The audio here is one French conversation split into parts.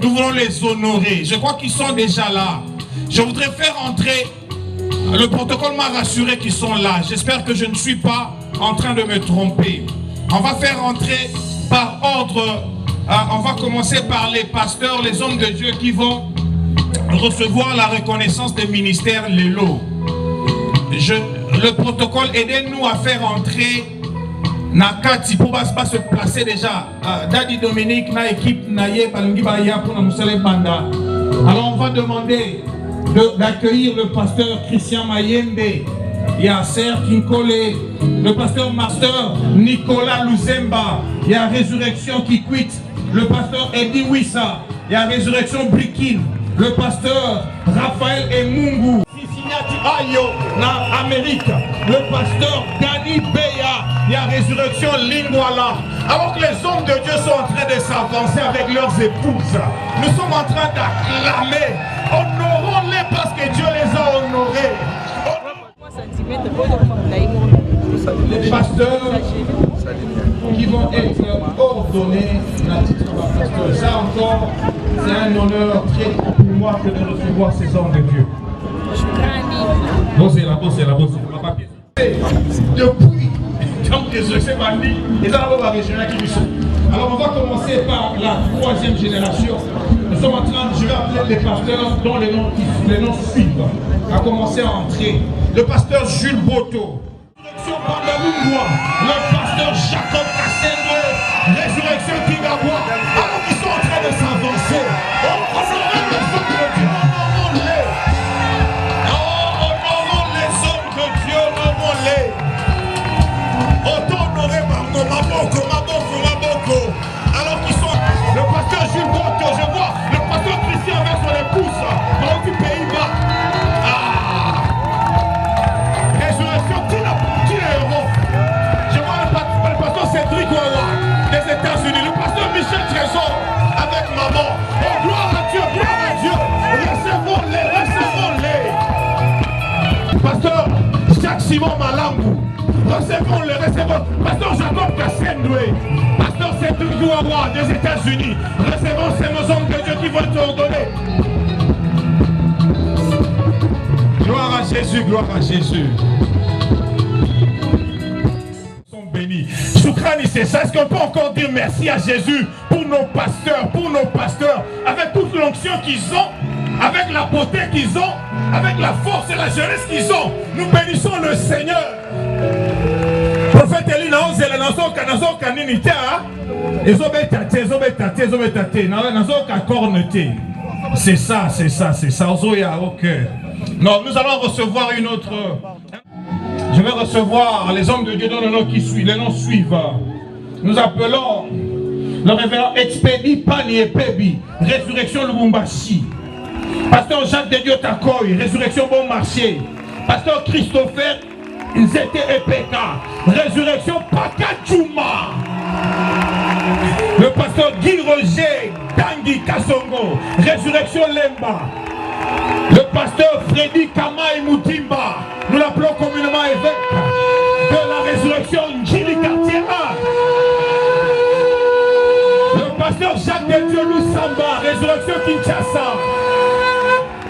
Nous voulons les honorer. Je crois qu'ils sont déjà là. Je voudrais faire entrer. Le protocole m'a rassuré qu'ils sont là. J'espère que je ne suis pas en train de me tromper. On va faire entrer par ordre. On va commencer par les pasteurs, les hommes de Dieu qui vont recevoir la reconnaissance des ministères Lelo. Le protocole, aidez-nous à faire entrer Nakati pour pas se placer déjà. Daddy Dominique, na équipe naye palungi baya pour na musale banda. Alors on va demander d'accueillir le pasteur Christian Mayembe, il y a Serre Kinkole, le pasteur Master Nicolas Luzemba, il y a Résurrection qui quitte, le pasteur Eddie Wissa, il y a Résurrection Brikin, le pasteur Raphaël Emungu, Siciliati Ayo na Amérique, le pasteur Danny Beya, il y a Résurrection Lingwala. Alors que les hommes de Dieu sont en train de s'avancer avec leurs épouses, nous sommes en train d'acclamer. Honorons-les parce que Dieu les a honorés. Les pasteurs qui vont être ordonnés à titre de pasteur. Ça encore, c'est un honneur très grand pour moi que de recevoir ces hommes de Dieu. Bossez la. Depuis, donc c'est Bandi, les arbres régionaux qui sont. Alors on va commencer par la troisième génération. Nous sommes en train, je vais appeler les pasteurs dont les noms suivent. On va commencer à entrer. Le pasteur Jules Boto. Le pasteur Jacob Kassende. Résurrection Tigabwa. Alors qu'ils sont en train de s'avancer. Honorons les hommes de Dieu. Honorons-les. Honorons les hommes de Dieu. Honorons-les. Auto-honoré Maboko. Alors qu'ils sont. Le pasteur Jules Boto, je vois le pasteur Christian avec son épouse. Dans du Pays-Bas. Résurrection, qui est heureux. Je vois le pasteur Cédric Wawa des États-Unis. Le pasteur Michel Trésor avec maman. Oh, gloire à Dieu, gloire à Dieu. Recevons-les. Pasteur Jacques Simon Malangu. Recevons. Pasteur Jacob Kassendoué. Pasteur Cédric Wawa des États-Unis. Recevons ces hommes de Dieu qui vont te ordonner. Gloire à Jésus, gloire à Jésus. Ils sont bénis. Soukrani, c'est ça. Est-ce qu'on peut encore dire merci à Jésus pour nos pasteurs, avec toute l'onction qu'ils ont, avec la beauté qu'ils ont, avec la force et la jeunesse qu'ils ont. Nous bénissons le Seigneur. Prophète Eli naozela nazoka nini te ezobetate nazoka corne te. C'est ça ozoya au cœur. Non, nous allons recevoir une autre. Je vais recevoir les hommes de Dieu dont les noms suivent. Nous appelons le révérend Expédi Pani et Pebi, Résurrection Lubumbashi. Pasteur Jacques de Dieu Takoy, Résurrection Bon Marché. Pasteur Christopher Nzete Epeka, Résurrection Pakachuma. Le pasteur Guy Roger Tanguy Kassongo, Résurrection Lemba. Le pasteur Freddy Kamaï Moutimba, nous l'appelons communément évêque de la Résurrection Njili Quartier A. Le pasteur Jacques de Dieu Lusamba, Résurrection Kinshasa.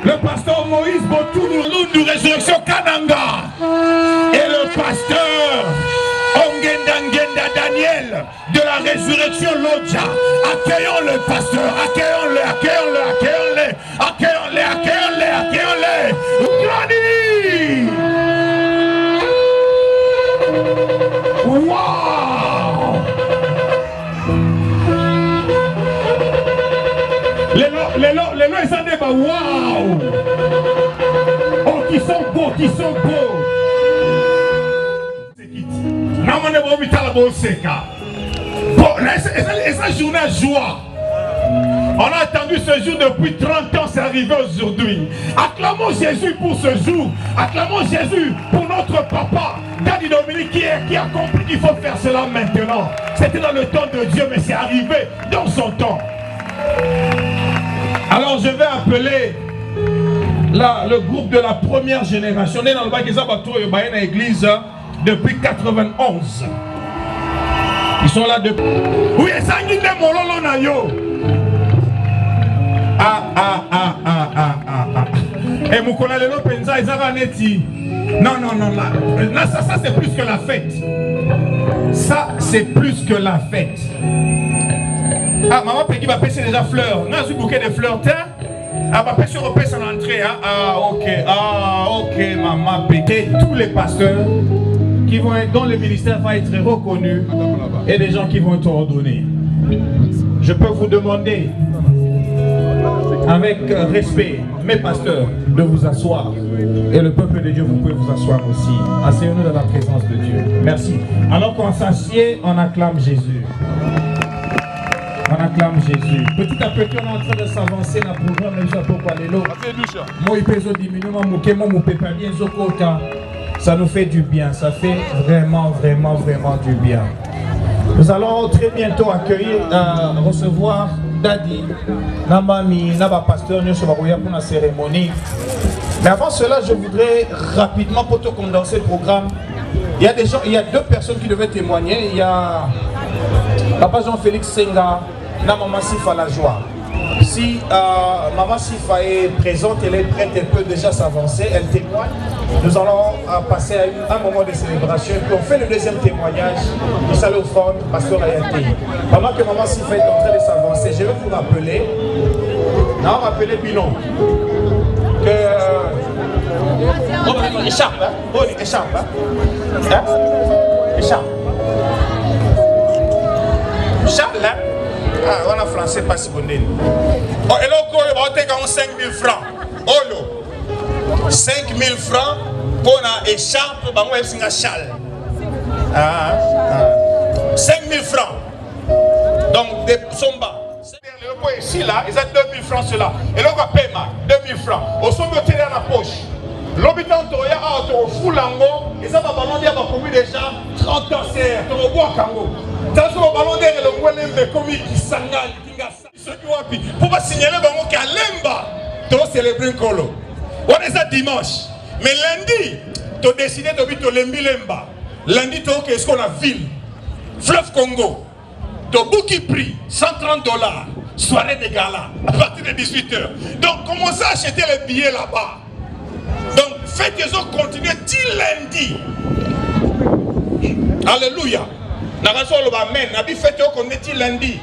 Le pasteur Moïse Botoulou, Résurrection Kananga. Et le pasteur Ngenda Daniel de la Résurrection Lodja. Accueillons le pasteur, accueillons-le. Glani! Wow! Les lots, ils sont des waouh! Oh, qui sont beaux! Bon, et sa journée à joie. On a attendu ce jour depuis 30 ans, c'est arrivé aujourd'hui. Acclamons Jésus pour ce jour. Acclamons Jésus pour notre papa, Daddy Dominique, qui a compris qu'il faut faire cela maintenant. C'était dans le temps de Dieu, mais c'est arrivé dans son temps. Alors je vais appeler le groupe de la première génération. On est dans le Bageza Bato et Bayena Église depuis 91. Ils sont là depuis. Oui, et ça, il est mololo na yo. Et Moukola Lelo Penza, ils avaient neti. Non, là, ça c'est plus que la fête. Ça, c'est plus que la fête. Ah, maman Peggy va passer déjà fleurs. On a un bouquet de fleurs, tiens. Ah, va passer au pèse en entrée. Hein? Ok, maman Peggy. Tous les pasteurs qui vont être dans le ministère vont être reconnus et des gens qui vont être ordonnés. Je peux vous demander, avec respect, mes pasteurs, de vous asseoir. Et le peuple de Dieu, vous pouvez vous asseoir aussi. Asseyez-nous dans la présence de Dieu. Merci. Alors qu'on s'assied, on acclame Jésus. On acclame Jésus. Petit à petit, on est en train de s'avancer dans le programme de Chapeau Palelo. Ça nous fait du bien. Ça fait vraiment du bien. Nous allons très bientôt accueillir, recevoir Dadi, Namami, Naba Pasteur, pour la cérémonie. Mais avant cela, je voudrais rapidement, pour te condenser le programme, il y a des gens, il y a deux personnes qui devaient témoigner. Il y a Papa Jean-Félix Senga, Maman Sifa la joie. Si Maman Sifa est présente, elle est prête, elle peut déjà s'avancer, elle témoigne. Nous allons passer à un moment de célébration et puis on fait le deuxième témoignage du salophone, Pasteur Ayate. Pendant que Maman Sifa est en train de s'avancer, je vais vous rappeler, Binon, que écharpe, Charles, on a français pas si bon. Oh, et là, on a 5 000 francs. Oh, 5 000 francs pour une écharpe, on a Charles. 5 000 francs. Donc, des sombas. Ici, là, ils ont 2 000 francs, cela. Et là, on a payé 2 000 francs. Au sommet, on tient dans la poche. L'habitant Toya a un foulango, et ça va ballon dire va déjà 30 cancers, tu bois kango. Dans ce ballon dire le Mwelem de Komi qui s'engage, qui gagne. Pour pas signaler bango qu'à Lemba, tu vas célébrer un colo. On est ça dimanche. Mais lundi, tu as décidé de vivre Lembi Lemba. Lundi, tu as ce qu'on a ville. Fleuve Congo. Tu as bouquet prix, 130 $. Soirée de gala, à partir de 18h. Donc, commencez à acheter les billets là-bas. Donc, faites que vous continuez till lundi. Alléluia. Nagaso le amen. Nabi faites que vous continuez till lundi.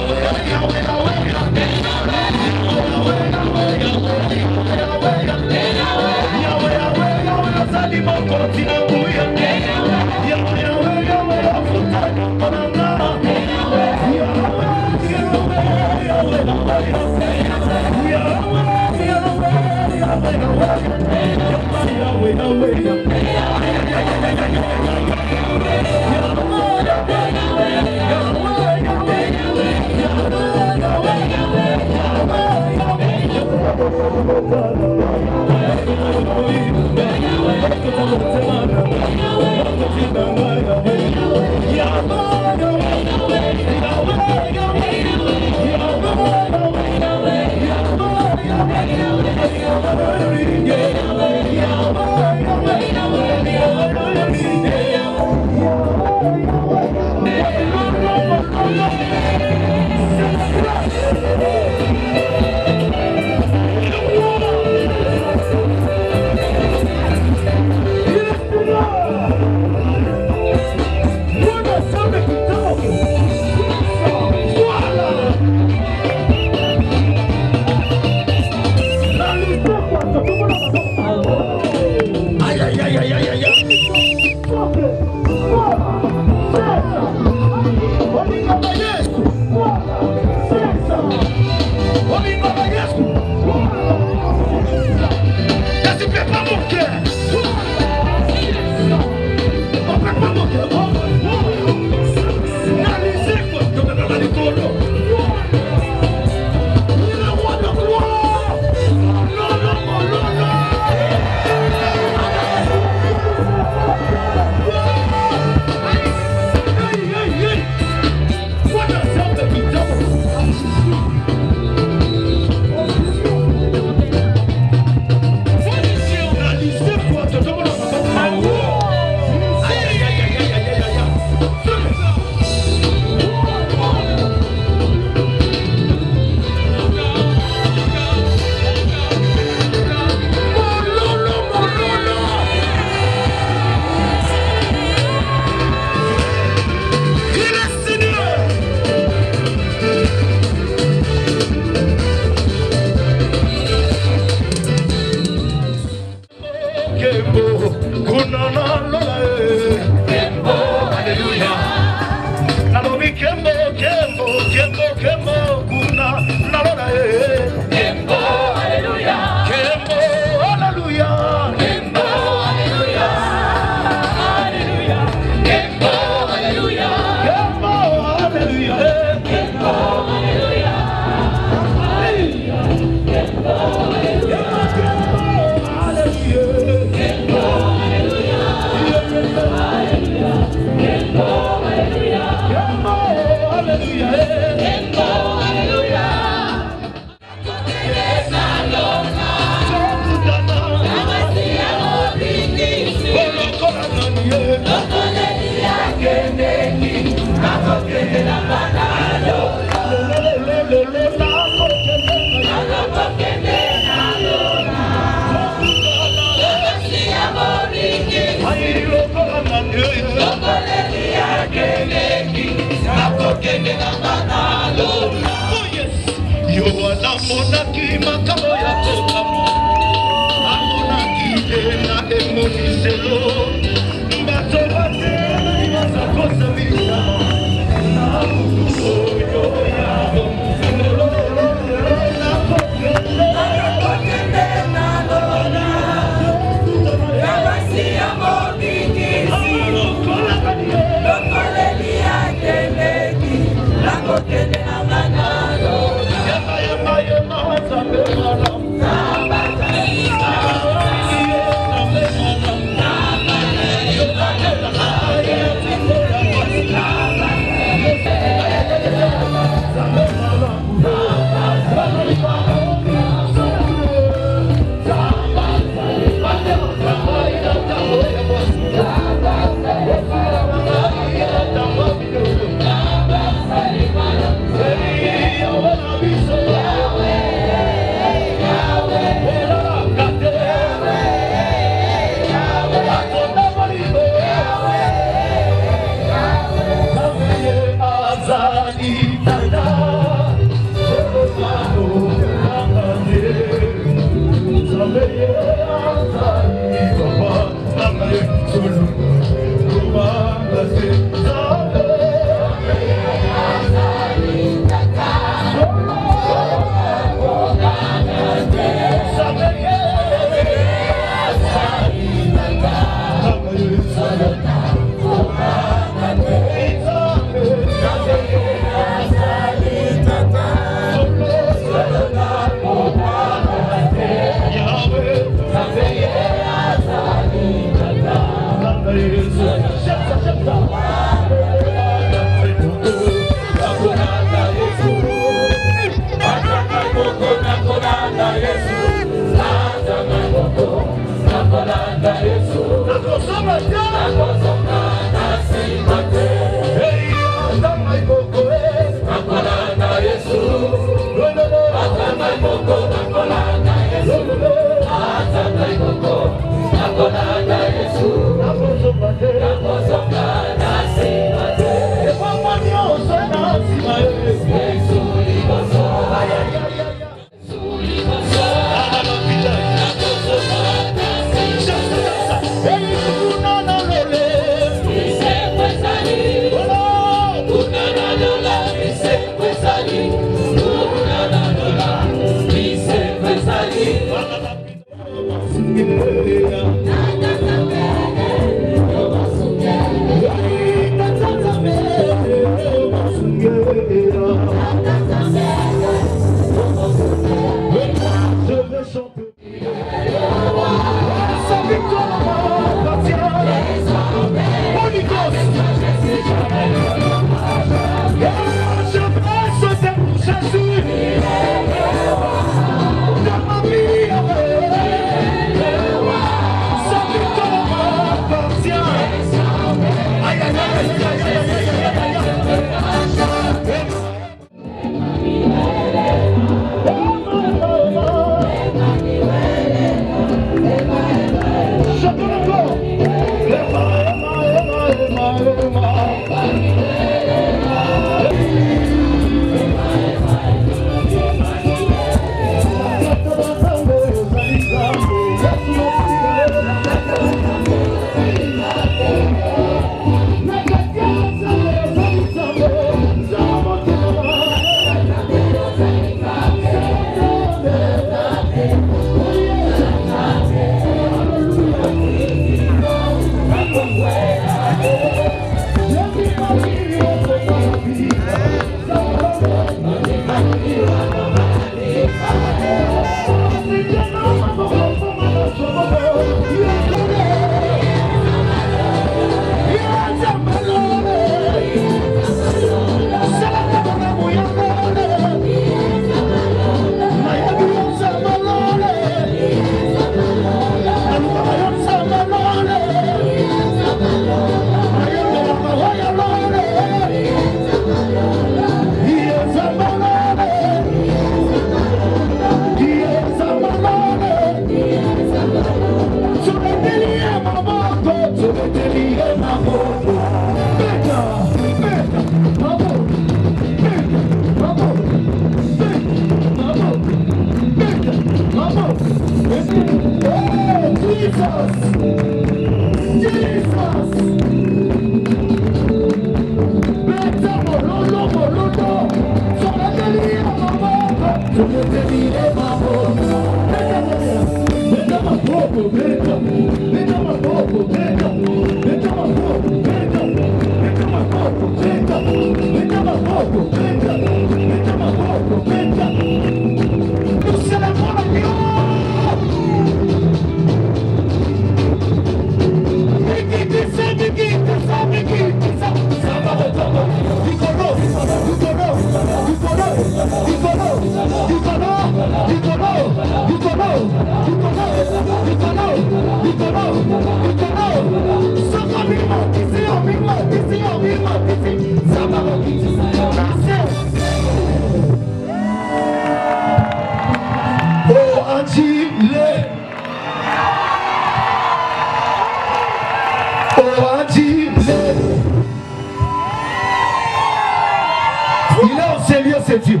Il est au Seigneur, c'est Dieu.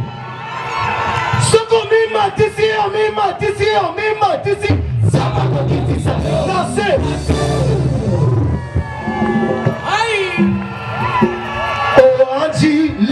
Ce qu'on m'a dit, ça va quitter ça. Dansez. Aïe. Oh, Angile.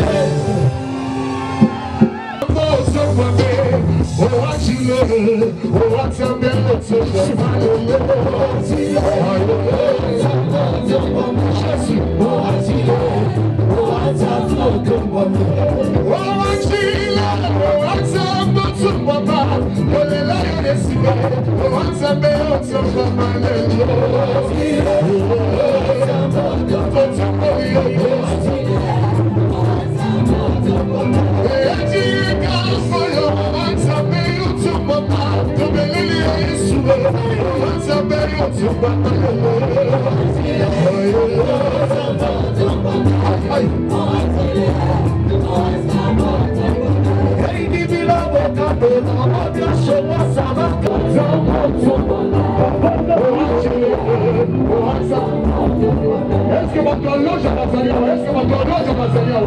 Est-ce que votre loge va venir? Est-ce que votre loge va venir?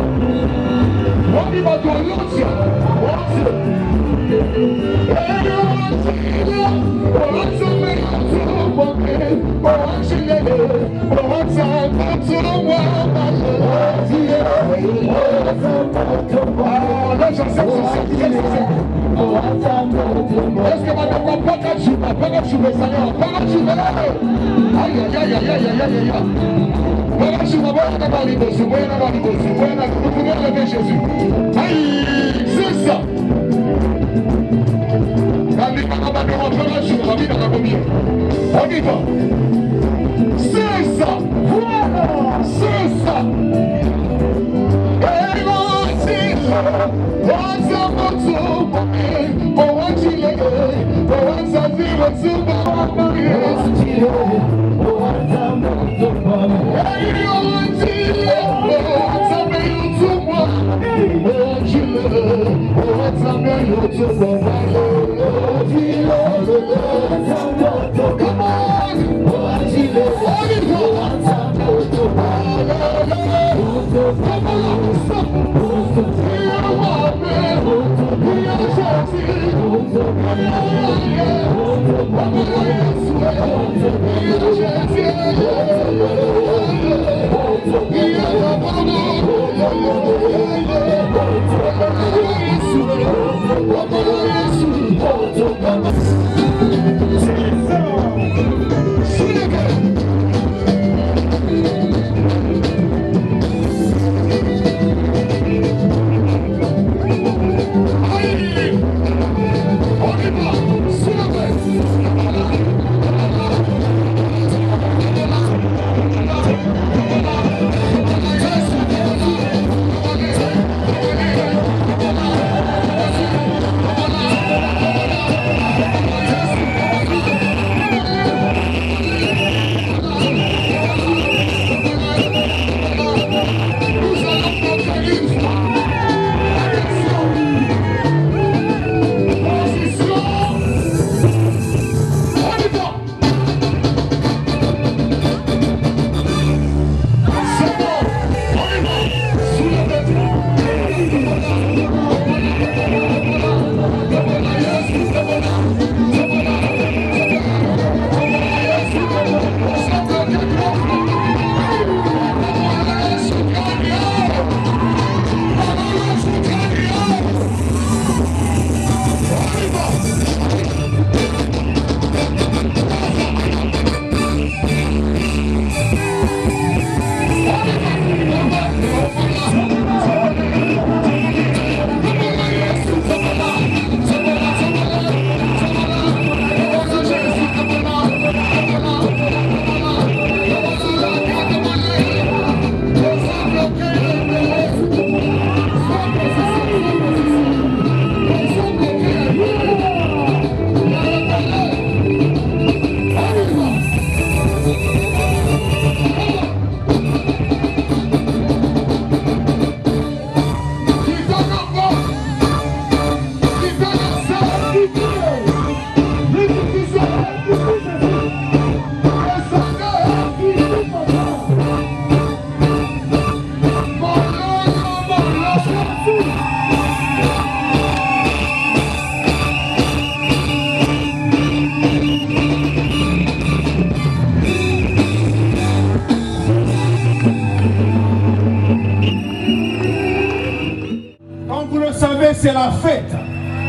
C'est la fête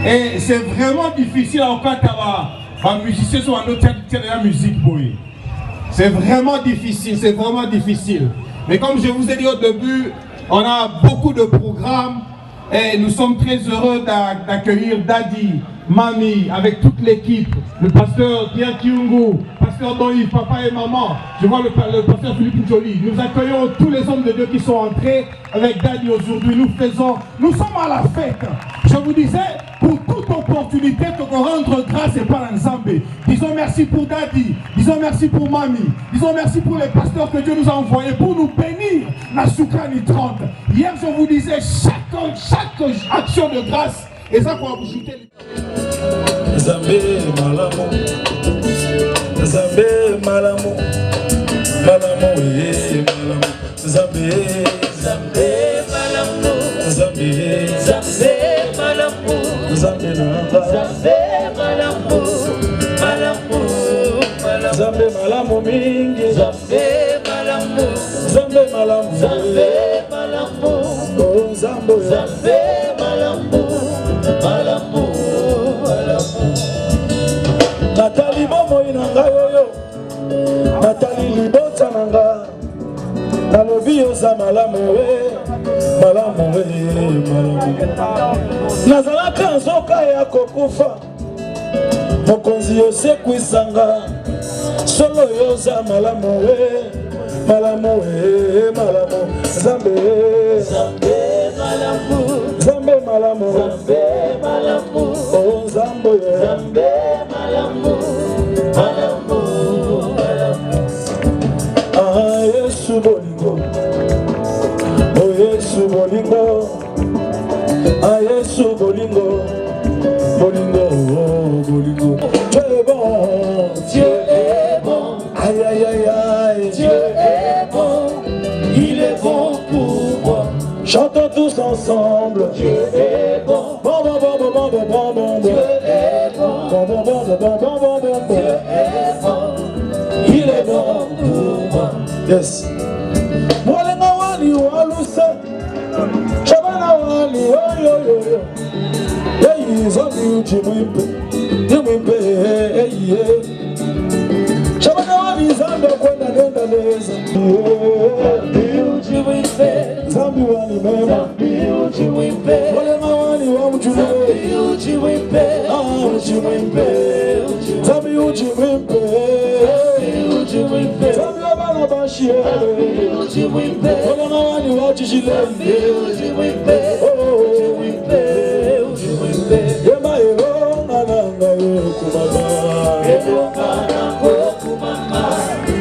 et c'est vraiment difficile en fait à musicien sur un autre la musique. C'est vraiment difficile, c'est vraiment difficile. Mais comme je vous ai dit au début, on a beaucoup de programmes et nous sommes très heureux d'accueillir Daddy, Mami, avec toute l'équipe, le pasteur Pierre Kiungu, pasteur Don-Yves, papa et maman. Je vois le pasteur Philippe Njoli. Nous accueillons tous les hommes de Dieu qui sont entrés avec Daddy aujourd'hui. Nous sommes à la fête. Je vous disais, pour toute opportunité de rendre grâce et par ensemble. Disons merci pour Daddy, disons merci pour Mami, disons merci pour les pasteurs que Dieu nous a envoyés pour nous bénir la Soukani 30. Hier, je vous disais, chaque action de grâce, et ça pour ajouter. Zambé Malamo, Zambé Malamo, Malamo, Malamo, Zambé Malamo, Zambé Nzambe Nzambe malamu Nzambe nanga Nzambe malamu malamu malamu Nzambe malamu mingi Nzambe malamu Nzambe malamu Nzambe malamu Oh Nzambe Nzambe malamu malamu malamu Natali bomo inanga yoyo Natali libota nanga Nalobi oza malamu malamu malamu Nazalaka nzoka ya kokufa Mokonzi yosekwisanga Solo yoza malamu malamu malamu Nzambe Nzambe malamu Nzambe malamu Nzambe malamu Oh Nzambe Nzambe malamu malamu malamu Ah Yesu bolingo Oh Yesu bolingo Ah Yesu bolingo bolingo bolingo Dieu est bon Dieu est bon Aïe aïe aïe aïe Dieu est bon il est bon pour moi Chantons tous ensemble Dieu est bon Bon bon bon bon bon bon bon bon Dieu est bon Bon bon bon bon bon bon bon bon Dieu est bon il est bon pour moi Yes Mwalenga wali waluse Shabana wali yo yo yo yo Hey zombie uchimwimpe Nimwimpe hey hey Shabana wali zambi kwenda nenda leza Ujiwimpe Zambi wali mema Zambi ujiwimpe Mwalenga wali wa mchule Ujiwimpe Uchimwimpe Zambi uchimwimpe Ujiwimpe Zambi wabana bashi Ujiwimpe Mwalenga wali wa chishile Ujiwimpe Ujiwimpe Ujiwimpe Yema ero nananga yokumama Ebonga nango kumama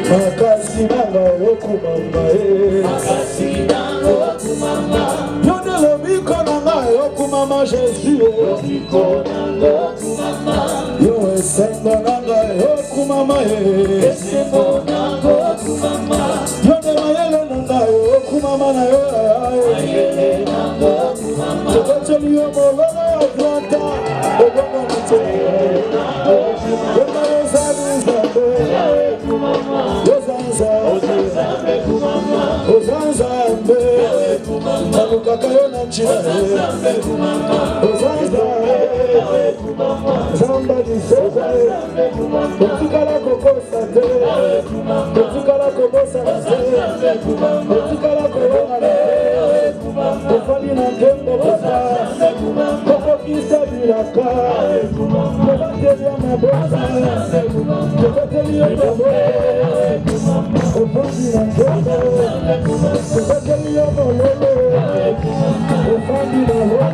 Makasi nanga yokumama Makasi nango kumama Yonele miko nanga yokumama Jésus Yofiko nango kumama Yo esengo nanga yokumama Esembo nango kumama Yone mayele nanga yokumama na yo Ayele nango kumama Tokoteli yo molona ya planta Obonga mite Yema yozali nzambe Yozanza Ozanzambe Nalukaka yo na nchina Ozanza Zamba diseza Otikala kokosa te Otikala kokosa na te Otikala kokosa na te Ofali na ngembo kota Koko kisa bilaka Kobateli ya mabosa Kobateli ya mabosa Ofali na ngembo Kobateli ya mololo Ofali na lola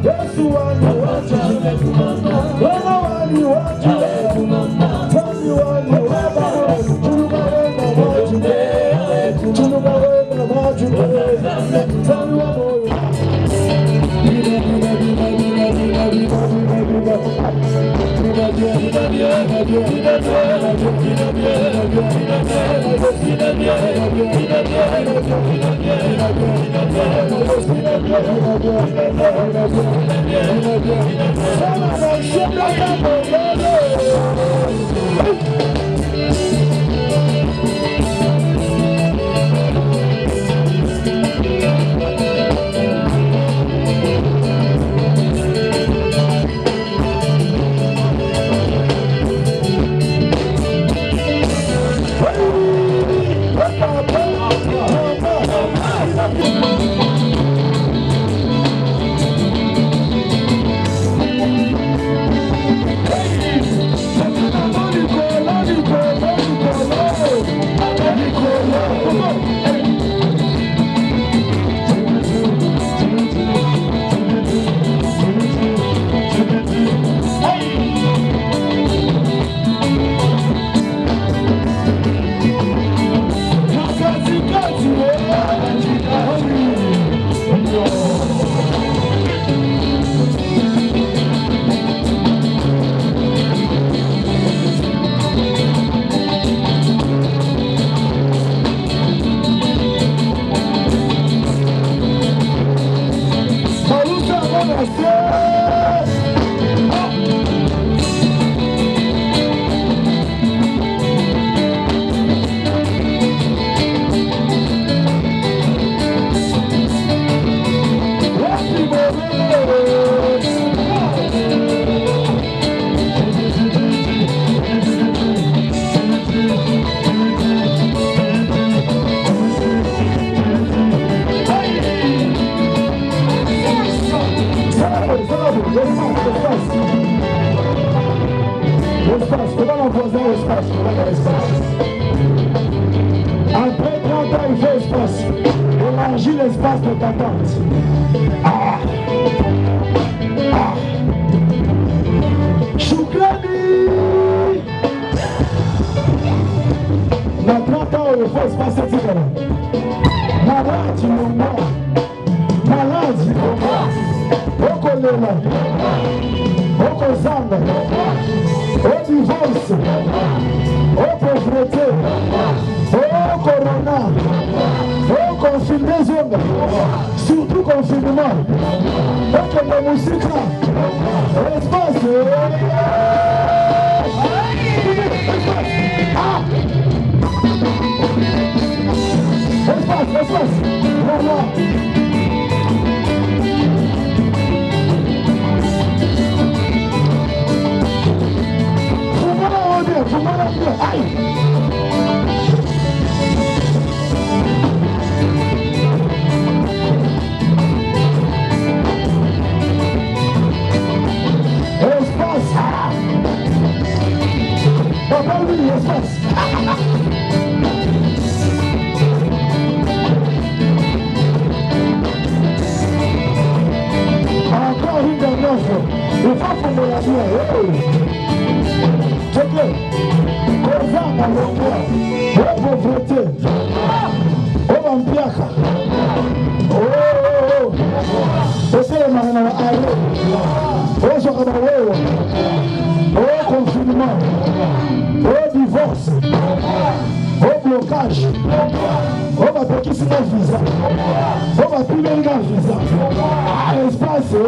Yesu wani watu Wana wani watu Tani wani waba Chuluka wema watu Chuluka wema watu Tani wa moyo l'espace. Élargis l'espace de ta tente. Ah. Ah. Shukrani. Natrata au faux espace tigara. Malade Lumba. Malade Lumba. Okolela. Okozanga. Au divorce. Au pauvreté. Au corona. Au confinement. Surtout confinement. Au de musique. Espace. Espace, espace. Voilà. Aïe. Espace. Papa, oui, espace. Encore une dernière fois. Il faut qu'on me la dise. Check it. Kozanga longwa, o pauvreté, o bampiaka, osele marina wa arre, o sokaba wewa, o confinement, o divorce, o blocage, o bapekisi na visa, o bapimeli na visa, espace.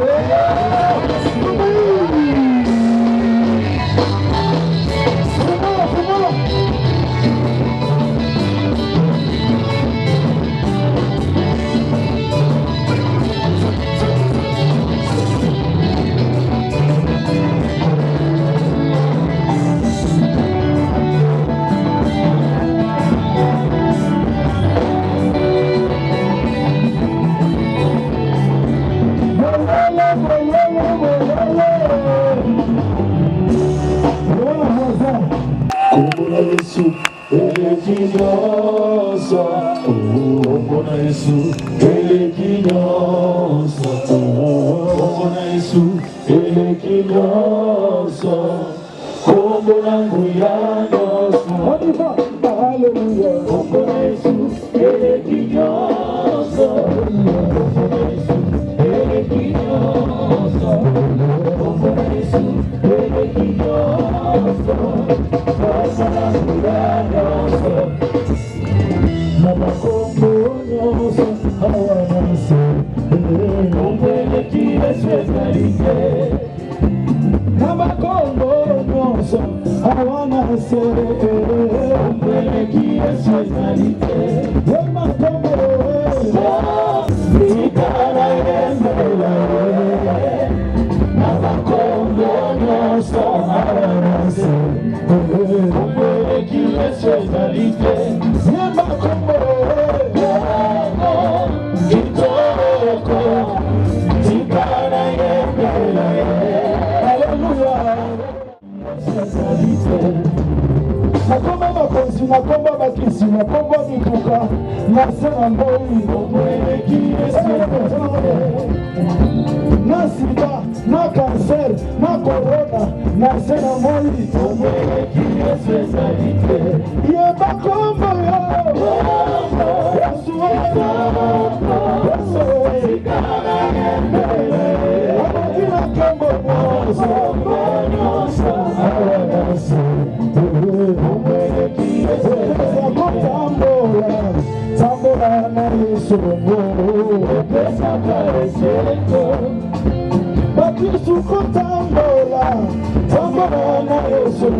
Na sida, na cancer, na corona, na cena moi. E é pra como eu sou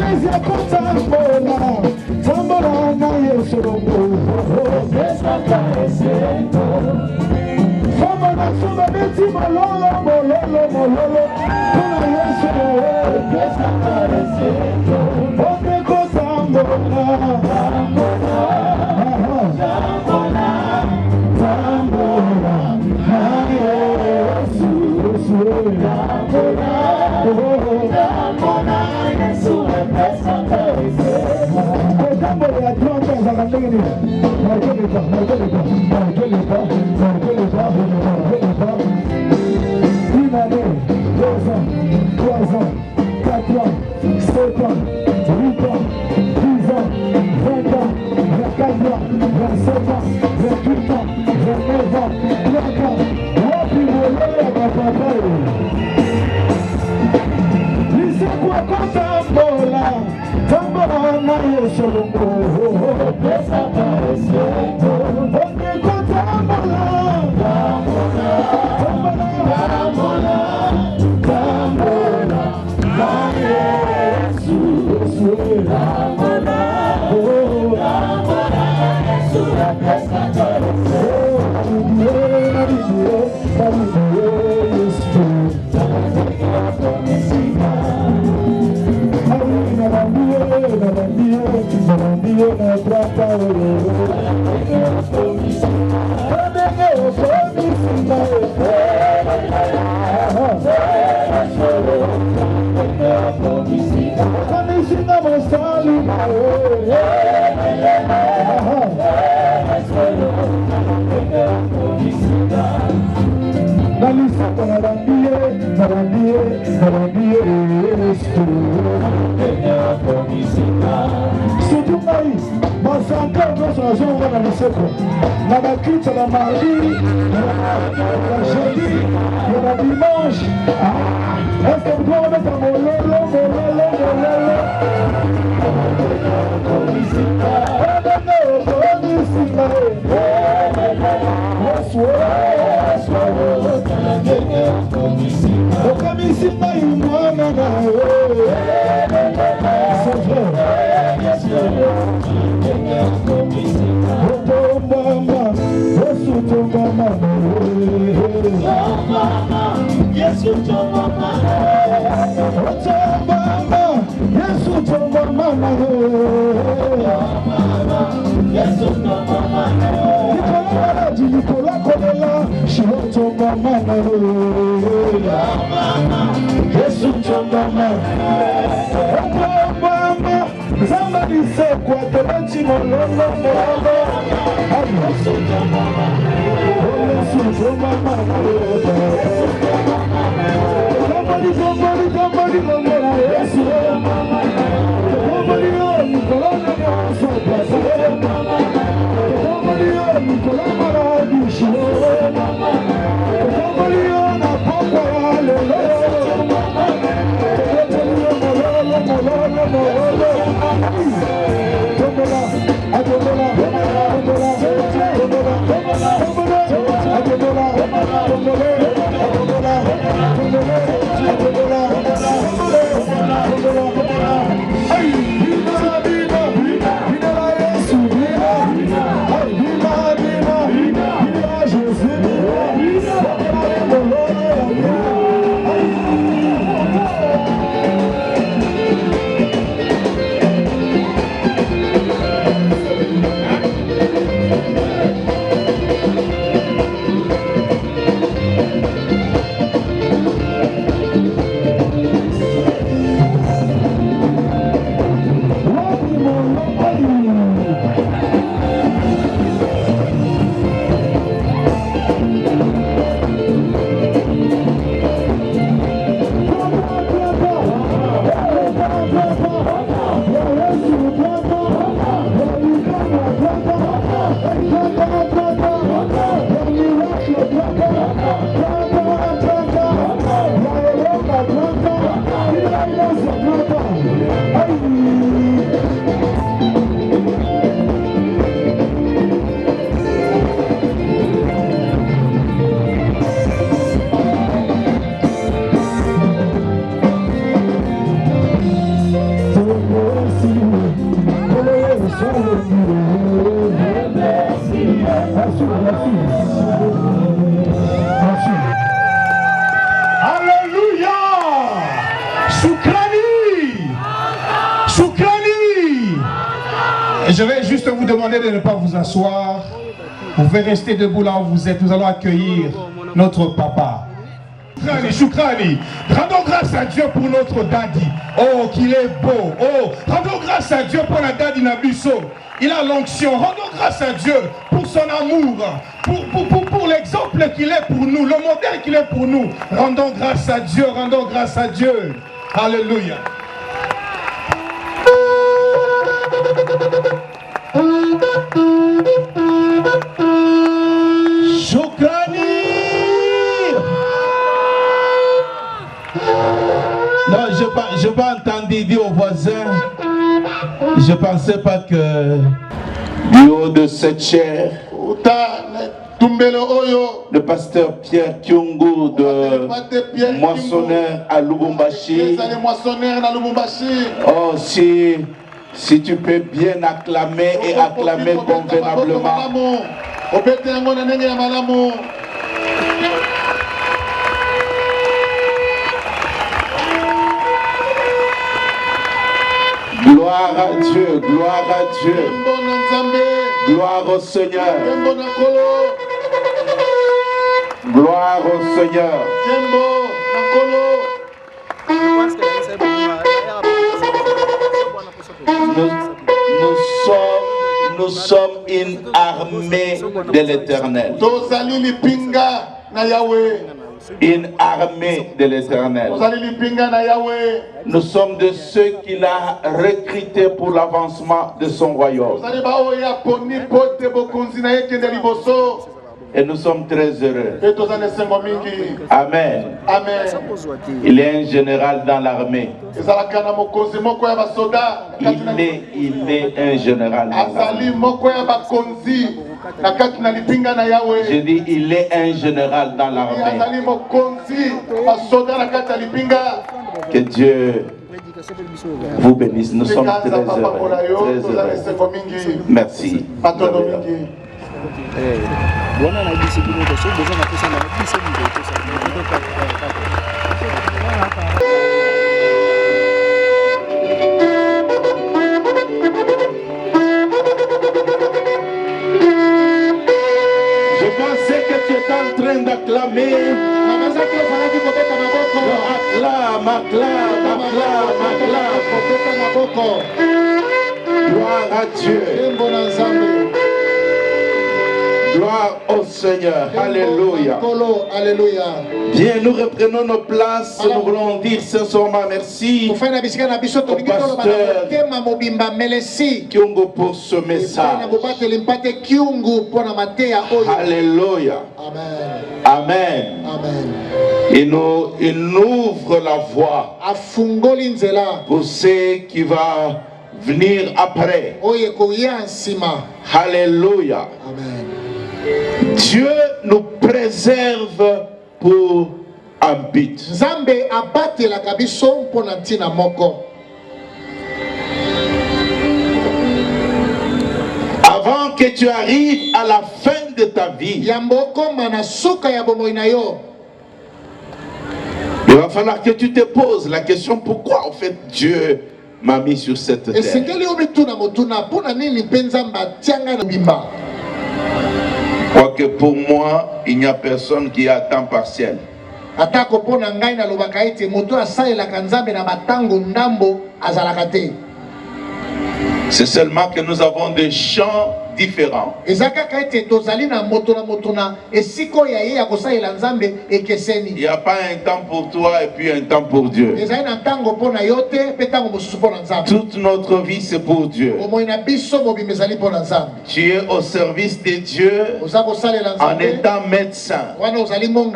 Ecclesia kotambola, tambola na Yesu longo. Fama na suma beti mololo, mololo, mololo. Kuna Yesu Ote kotambola, tambola, tambola na Yesu. Une année, 2 ans, 3 ans, 4 ans, 7 ans, 8 ans, 10 ans, 20 ans, 24 ans, 27 ans, 28 ans, 29 ans, 30 ans. Wapi mololo na papa Lisekwa kotambola, tambola na Yesu longo. Pesa parese, ote kotambola, tambola, tambola, tambola na Yesu, tambola, tambola Yesu la pesa parese. La bacutte, la mardi, la jeudi, la dimanche. Est-ce que vous pouvez remettre un mololo, mololo, mololo? Somebody said, what the mention of Tombola, Shukrani. Shukrani. Et je vais juste vous demander de ne pas vous asseoir. Vous pouvez rester debout là où vous êtes. Nous allons accueillir notre papa. Shukrani, Shukrani. Rendons grâce à Dieu pour notre daddy. Oh, qu'il est beau. Oh, rendons grâce à Dieu pour la daddy Nabiso. Il a l'onction. Rendons grâce à Dieu pour son amour, pour l'exemple qu'il est pour nous, le modèle qu'il est pour nous. Rendons grâce à Dieu, rendons grâce à Dieu. Alléluia. Shukrani. Non, je n'ai pas entendu dire aux voisins. Je ne pensais pas que du haut de cette chair, le pasteur Pierre Kyungu de Moissonneur à Lubumbashi. Oh, si tu peux bien acclamer et acclamer convenablement. Gloire à Dieu, gloire à Dieu. Gloire au Seigneur. Gloire au Seigneur. Nous sommes une armée de l'Éternel. Une armée de l'Éternel. Nous sommes de ceux qu'il a recrutés pour l'avancement de son royaume. Et nous sommes très heureux. Amen. Il est un général dans l'armée. Il est un général dans l'armée. J'ai dit, il est un général dans l'armée. Que Dieu vous bénisse. Nous sommes très heureux. Merci. D'acclamer. Acclame, acclame, acclame, acclame. Gloire à Dieu. Gloire au Seigneur. Alléluia. Bien, nous reprenons nos places. Nous voulons dire sincèrement merci au pasteur Kyungu pour ce message. Alléluia. Amen. Il ouvre la voie pour ceux qui vont venir après. Alléluia. Dieu nous préserve pour un but. Avant que tu arrives à la fin de ta vie, il va falloir que tu te poses la question: pourquoi en fait Dieu m'a mis sur cette terre? Quoique pour moi, il n'y a personne qui a temps partiel. C'est seulement que nous avons des champs différents. Il n'y a pas un temps pour toi et puis un temps pour Dieu. Toute notre vie c'est pour Dieu. Tu es au service de Dieu en étant médecin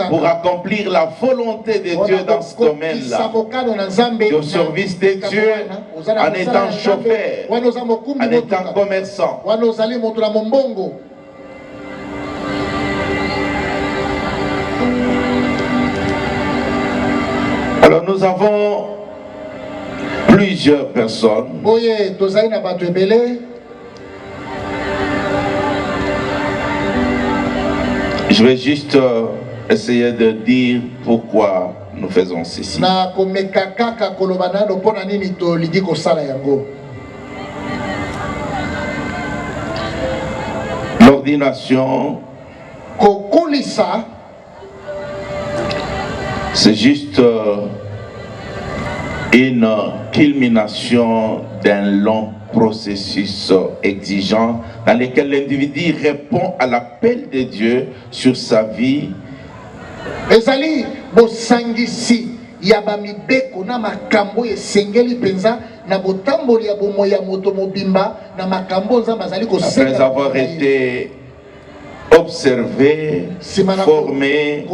pour accomplir la volonté de Dieu dans ce domaine-là. Tu es au service de Dieu en étant chauffeur, en étant commerçant. Alors nous avons plusieurs personnes. Je vais juste essayer de dire pourquoi nous faisons ceci. Na komeka kaka kolobana no pona nini to lidi ko sala yango. L'ordination, Kokolisa, c'est juste une culmination d'un long processus exigeant dans lequel l'individu répond à l'appel de Dieu sur sa vie. ezali bosangisi ya bamibeko na makambo esengeli penza na botamboli ya bomo ya moto mobimba na makambo nzambe azali kosenga. Après avoir été observé, formé,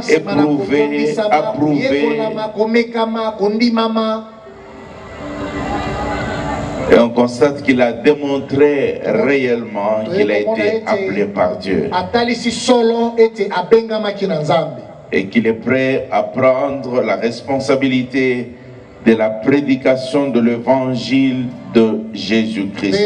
éprouvé, approuvé, et on constate qu'il a démontré réellement qu'il a été appelé par Dieu et qu'il est prêt à prendre la responsabilité de la prédication de l'évangile de Jésus-Christ.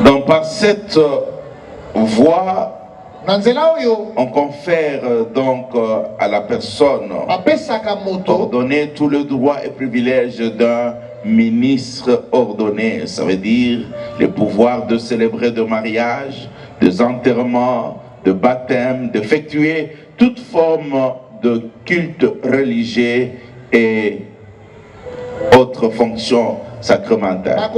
Donc par cette voie, on confère donc à la personne ordonnée tout le droit et privilège d'un ministre ordonné. Ça veut dire le pouvoir de célébrer de mariage, des enterrements, de baptême, d'effectuer toute forme de culte religieux et autres fonctions sacramentales.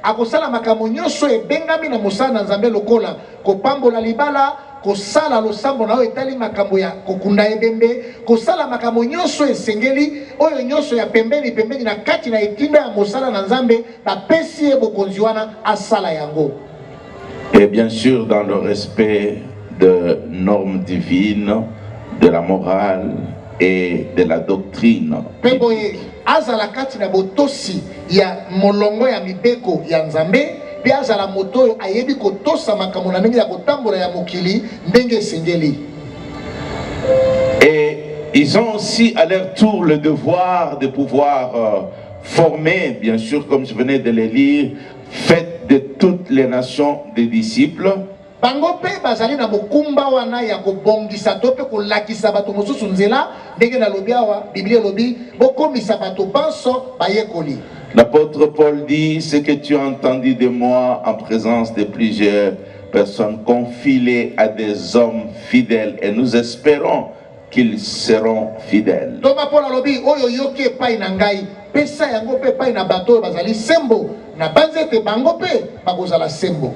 akosala makambo nyonso ebengami na mosala na Nzambe lokola kopambola libala kosala losambo na oyo etali makambo ya kokunda ebembe kosala makambo nyonso esengeli oyo nyonso ya pembeni pembeni na kati na etinda ya mosala na Nzambe bapesi ye bokonzi wana asala yango. Et bien sûr dans le respect de normes divines, de la morale et de la doctrine. Azala kati na botosi ya molongo ya mibeko ya Nzambe pe azala moto ayebi kotosa makambo na ndenge ya kotambola ya mokili ndenge sengeli. Et ils ont aussi à leur tour le devoir de pouvoir former, bien sûr comme je venais de le lire, faites de toutes les nations des disciples. Bango pe bazali na mokumba wana ya kobongisa to pe kolakisa bato mosusu nzela ndenge na lobi awa Biblia lobi bokomisa bato banso bayekoli. L'apôtre Paul dit ce que tu as entendu de moi en présence de plusieurs personnes, confie-les à des hommes fidèles et nous espérons qu'ils seront fidèles. Toma Paul lobi oyo yoki epai na ngai pesa yango pe epai na bato bazali sembo na banzete bango pe bakozala sembo.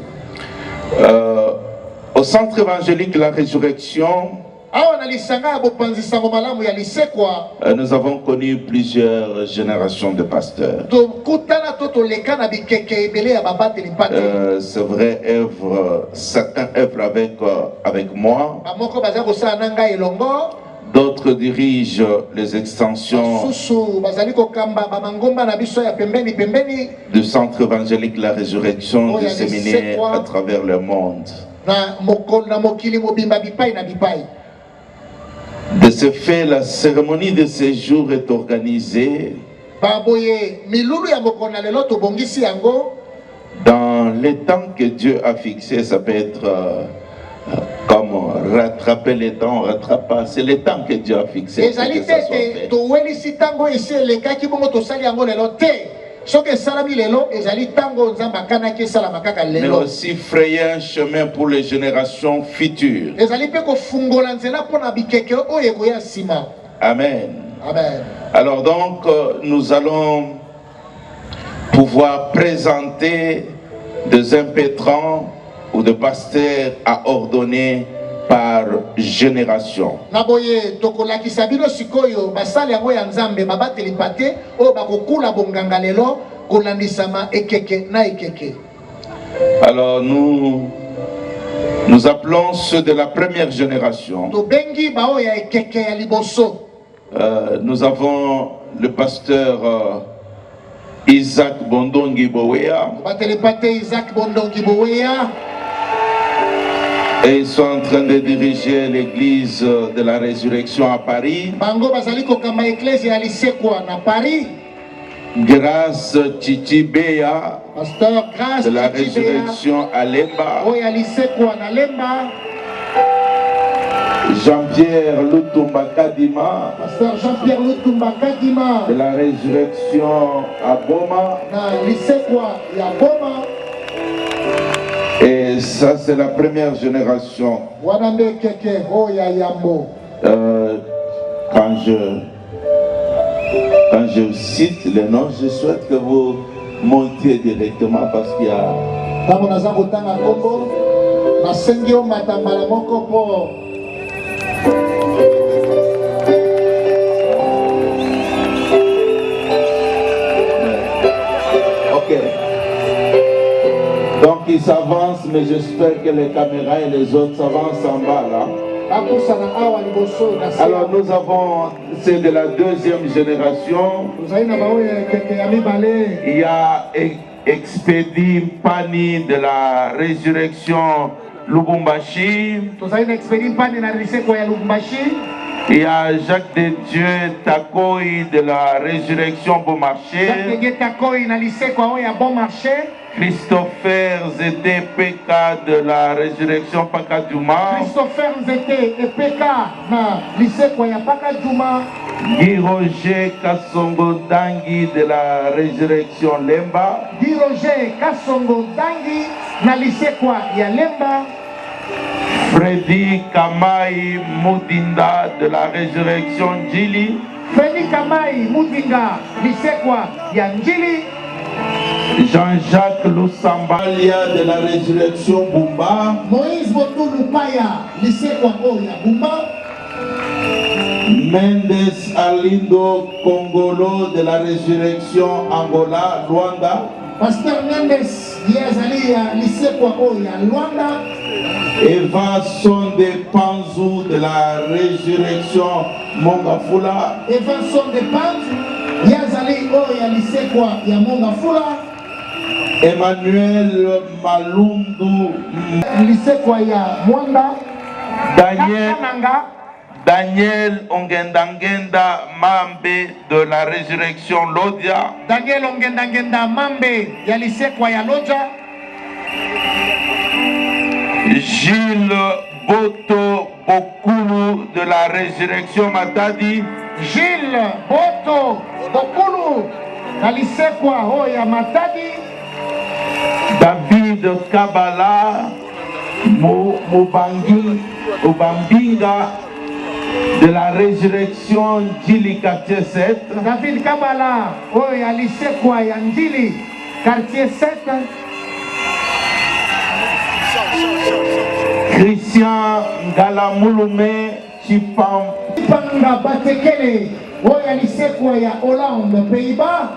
Au centre évangélique La Résurrection, nous avons connu plusieurs générations de pasteurs. C'est vrai, certains œuvrent avec moi. D'autres dirigent les extensions du centre évangélique La Résurrection du séminaire à travers le monde. De ce fait, la cérémonie de séjour est organisée dans les temps que Dieu a fixés. Ça peut être comme rattraper les temps, rattraper. C'est le temps que Dieu a fixé. Que ça soit fait. Mais aussi frayer un chemin pour les générations futures. Amen. Amen. Alors donc, nous allons pouvoir présenter des impétrants ou des pasteurs à ordonner par génération. Alors nous appelons ceux de la première génération. Nous avons le pasteur Isaac Bondongi Bowea. Et ils sont en train de diriger l'église de la Résurrection à Paris. Grâce Chichibeya Pasteur Grâce de la Chichibeya, résurrection à Lemba. oyo alisekwa na Lemba. Jean-Pierre Lutumba Kadima Pasteur Jean-Pierre Lutumba Kadima de la résurrection à Boma. na lisekwa ya Boma. Et ça, c'est la première génération. Wana nde keke oyo ya Yambo. Quand je cite les noms, je souhaite que vous montiez directement parce qu'il y a... Ntango naza kotanga kombo nasengi omata mbala moko mpo Ok. Donc ils s'avancent, mais j'espère que les caméras et les autres s'avancent en bas là. bakosana awa liboso na se. Alors nous avons, c'est de la deuxième génération. tozali na baoyo keke ya mibale. Il y a Expédie Pani de la résurrection Lubumbashi. tozali na expedi mpani na lisekwa ya Lubumbashi. Il y a Jacques de Dieu Takoi de la résurrection Beaumarchais. Jacques Dege Takoi na lisekwa oyo ya Bon Marché. Christopher Zete Peka de la résurrection Pakaduma. Christopher Nzete epeka na lisekwa ya Pakaduma. Guy Roger Kassongo Dangi de la résurrection Lemba. Guy Roger Kasongo Dangi na lisekwa ya Lemba. Freddy Kamai Moudinda de la résurrection Njili. Freddy Kamai Mudinga lisekwa ya Njili. Jean-Jacques Lusambalia de la résurrection Bumba. Moïse Botulu Paya lisekwa oyo ya Bumba. Mendes Alindo Congolo de la résurrection Angola, Luanda. Pasteur Mendes yazali ya lisekwa oyo ya Luanda. Eva Sonde Panzu de la résurrection Mongafula. Evanson de Panzu yazali oyo ya lisekwa ya Mongafula. Emmanuel Malundu. Lisekwa ya Mwanda. Daniel Ongendangenda Mambe de la résurrection Lodia. Daniel Ongendangenda Mambe ya lisekwa ya Loja. Gilles Boto Bokulu de la résurrection Matadi. Gilles Boto Bokulu na lisekwa oyo ya Matadi. David Kabala Mubambinga de la résurrection Njili quartier 7. David Kabala oyo ya lisekwa ya Njili quartier 7. Christian Ngalamulume Chipanga Batekele oyo ya lisekwa ya Hollande Pays-Bas.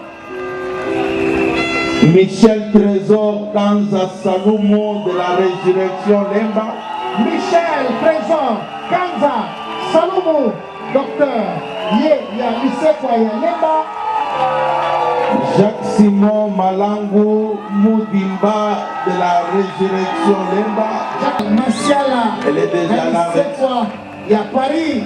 Michel Trésor Kanza Salumo de la résurrection Lemba. Michel Trésor Kanza Salumo docteur ye ya lisekwa ya Lemba. Jacques Simon Malangu Moudimba de la résurrection Lemba. Jacques Masiala Elle est déjà là. lisekwa ya Paris.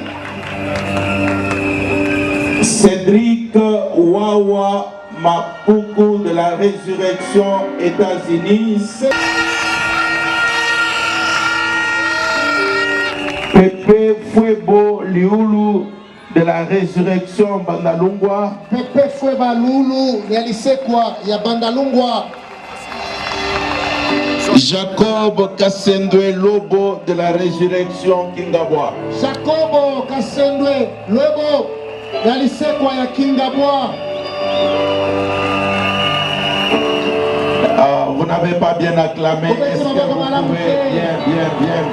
Cédric Wawa Mapuku de la résurrection États-Unis. Pepe Fuebo Liulu de la résurrection Bandalungwa. Pepe Fueba Lulu ya lisekwa ya Bandalungwa. Jacob Kassendwe Lobo de la résurrection Kingabwa. Jacobo Kasendwe Lobo ya lisekwa ya Kingabwa. Vous n'avez pas bien acclamé. Est-ce que vous pouvez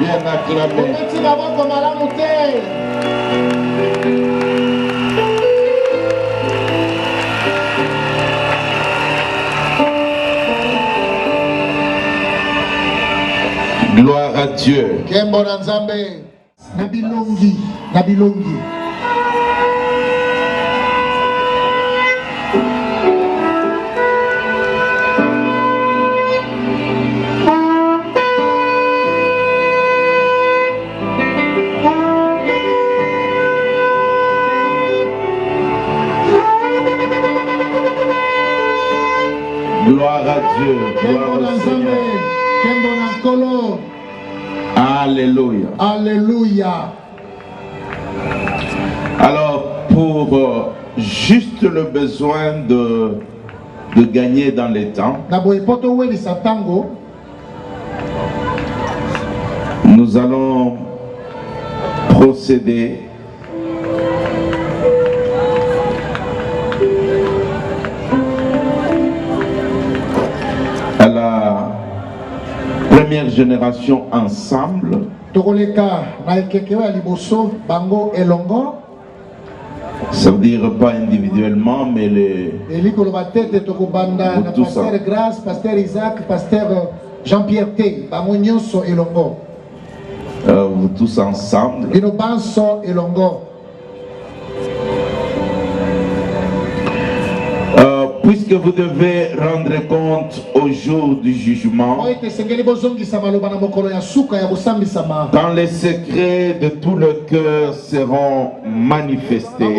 bien acclamer? Gloire à Dieu. Kembo na Nzambe na bilongi na bilongi. Gloire à Dieu. Gloire au Seigneur. Alléluia. Alléluia. Alors, pour juste le besoin de gagner dans les temps, nous allons procéder à la première génération ensemble. Ça veut dire pas individuellement, mais Pasteur Grâce, Pasteur Isaac, Pasteur Jean-Pierre T, vous tous ensemble. Puisque vous devez rendre compte au jour du jugement, quand les secrets de tout le cœur seront manifestés,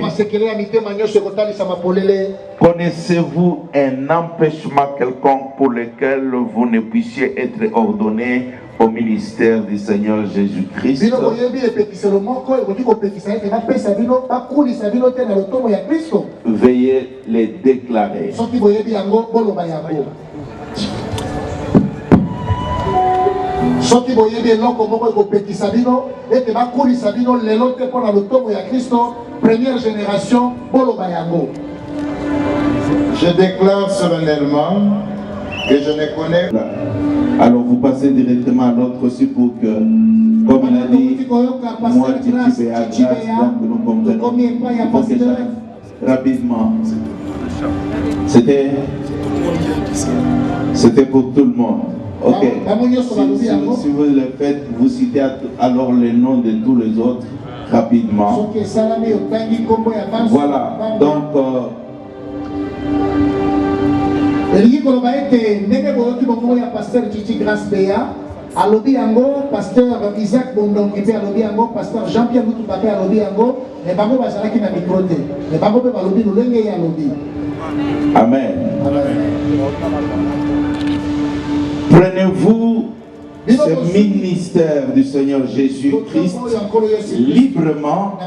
connaissez-vous un empêchement quelconque pour lequel vous ne puissiez être ordonné au ministère du Seigneur Jésus-Christ? Veuillez les déclarer. Soki boyebi eloko moko ekopekisa bino ete bakulisa bino lelo te mpona lotomo ya Kristo première génération boloba yango. Je déclare solennellement que je ne connais pas. Alors vous passez directement à l'autre aussi pour que, comme il a dit, moi Titi Béa, grâce, donc nous comprenons. Il faut que j'arrive rapidement. C'était pour tout le monde. Ok. Si vous le faites, vous citez alors les noms de tous les autres rapidement. Voilà. Donc. Pasteur Titi Grâce Béa, alobi yango, Pasteur Isaac Bondongi pe alobi yango, Pasteur Jean-Pierre Mutuka pe alobi yango, et bango bazalaki na micro te. Et bango pe balobi lolenge ya alobi. Amen. Prenez-vous ce ministère du Seigneur Jésus-Christ librement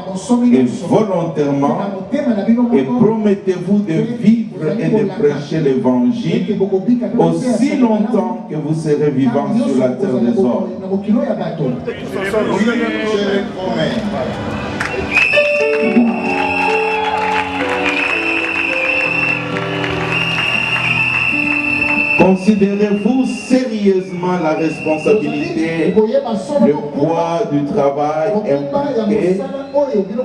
et volontairement et promettez-vous de vivre et de prêcher l'évangile aussi longtemps que vous serez vivants sur la terre des hommes. Je le promets. Considérez-vous sérieusement la responsabilité, le poids du travail impliqué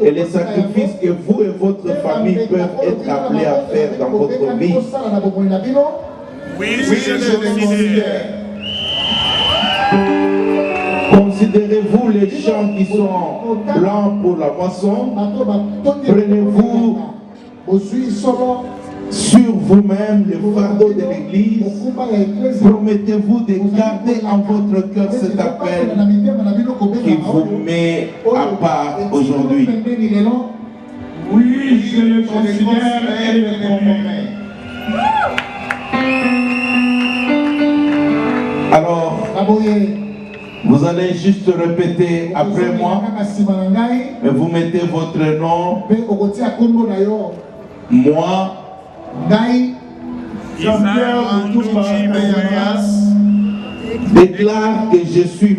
et les sacrifices que vous et votre famille peuvent être appelés à faire dans votre vie? Oui, je le considère. Considérez-vous les champs qui sont blancs pour la moisson? Prenez-vous sur vous-même le fardeau de l'Église. Promettez-vous de garder en votre cœur cet appel qui vous met à part aujourd'hui. Oui, je le considère et le promets. Alors, vous allez juste répéter après moi, et vous mettez votre nom. Moi, Jean-Pierre déclare que je suis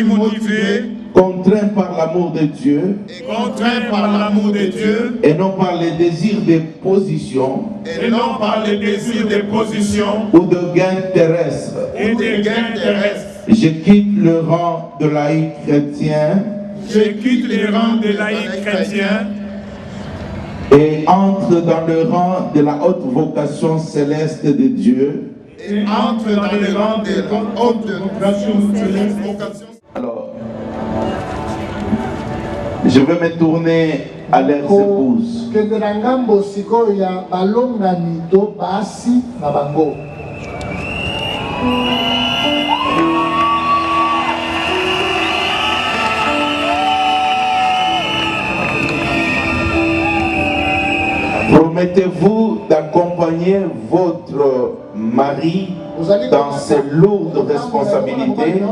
motivé, contraint par l'amour de Dieu, et non par les désirs des positions, ou de gains terrestres. Je quitte le rang de laïc chrétien. Et entre dans le rang de la haute vocation céleste de Dieu. Alors, je vais me tourner à leurs épouses. Promettez-vous d'accompagner votre mari dans ses lourdes responsabilités,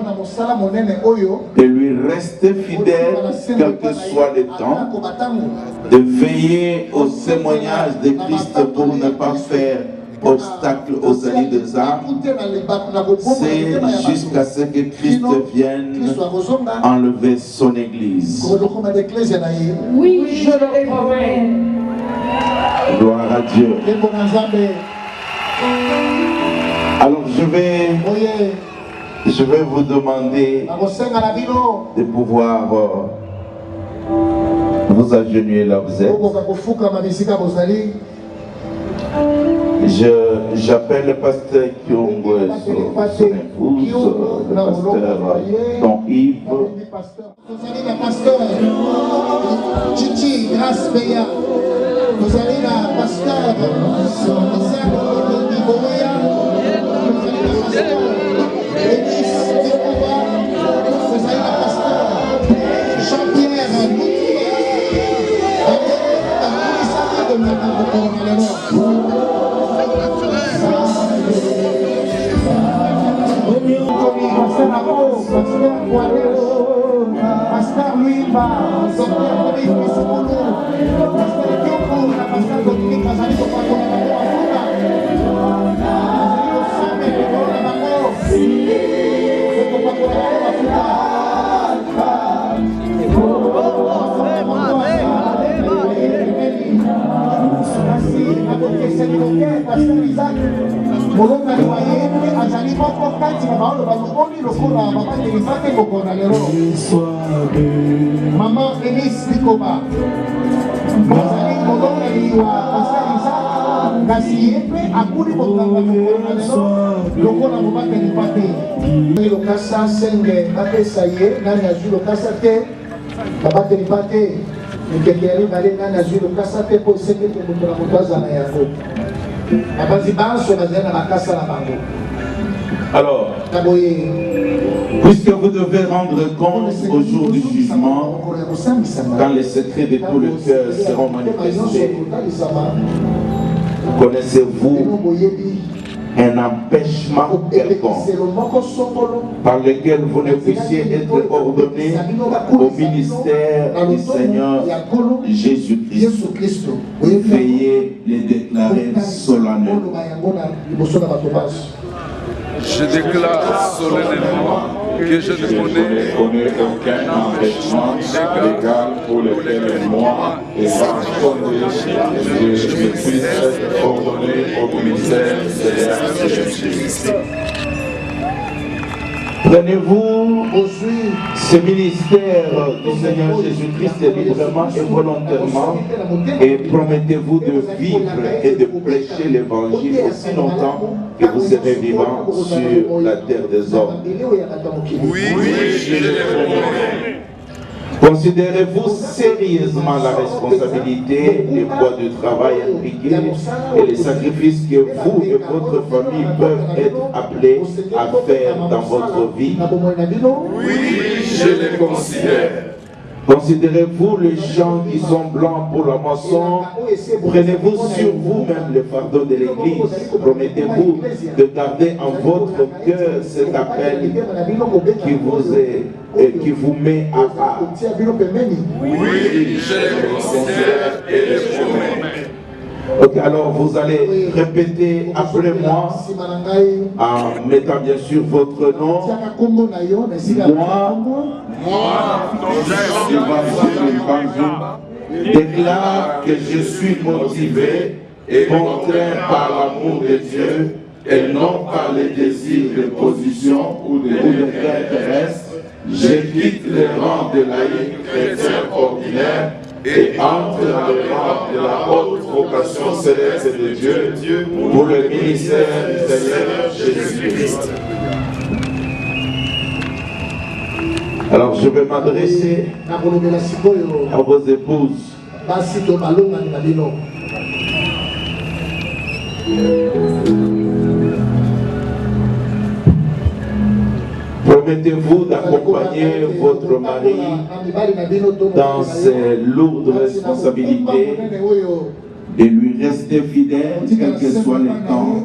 de lui rester fidèle, quel que soit le temps, de veiller au témoignage de Christ pour ne pas faire obstacle aux salut des âmes. C'est jusqu'à ce que Christ vienne enlever son église. Oui, je le promets. Gloire à Dieu. Alors je vais vous demander de pouvoir vous agenouiller là où vous êtes. J'appelle le pasteur Kyongo et son épouse, le pasteur Don Yves. Chichi, grâce Béa. Vous allez la pasteur Isaac Iboya. Vous allez la pasteur Elis Dikova. Vous allez la pasteur Jean-Pierre Pasteur Louis Ba, docteur Dominique Massimolo, pasteur Kyoko, la pasteur Dominique Mazali Kopako, la Bakoa, Mazali Kopako, la Bako, Kopako, la pasteur Isaac, Molonga Loye, Azali Moko Kati, Maolo Baluboni, Lokola, Maman Elisake, Mokona Lero, Maman Elis Dikova, Azali Molonga Liwa, Pastor Isaac, Gasiyepe, Akuri Mokanga Mokona Lero, Lokola Maman Elipate, Lokasa Senge, Ate Saye, Nani Azu Lokasa Te, Baba Telipate, Nkekeri Bale Nani Azu Lokasa Te, Po Senge Te Mokona Motoaza na Yako. Alors, puisque vous devez rendre compte au jour du jugement, quand les secrets de tout le cœur seront manifestés, connaissez-vous un empêchement quelconque par lequel vous ne puissiez être ordonné au ministère du Seigneur Jésus-Christ? Veuillez les déclarer solennellement. Je déclare solennellement que je ne connais aucun empêchement légal pour lequel moi et ma personne je puisse être ordonné au ministère de Jésus-Christ. Prenez-vous ce ministère du Seigneur Jésus-Christ librement et volontairement et promettez-vous de vivre et de prêcher l'évangile aussi longtemps que vous serez vivant sur la terre des hommes. Oui, je le promets. Considérez-vous sérieusement la responsabilité, les poids du travail impliqué et les sacrifices que vous et votre famille peuvent être appelés à faire dans votre vie? Oui, je les considère. Considérez-vous les champs qui sont blancs pour la moisson? Prenez-vous sur vous-même le fardeau de l'Église. Promettez-vous de garder en votre cœur cet appel qui vous met à part. Oui, je les considère et les promets. Ok, alors vous allez répéter après moi en mettant bien sûr votre nom. Moi, déclare que je suis motivé et contraint par l'amour de Dieu et non par les désirs de position ou de gains terrestres. Je quitte le rang de laïc chrétien ordinaire et entre dans le rang de la haute vocation céleste de Dieu pour le ministère du Seigneur Jésus-Christ. Alors je vais m'adresser à vos épouses. Promettez-vous d'accompagner votre mari dans ses lourdes responsabilités, de lui rester fidèle, quel que soit le temps,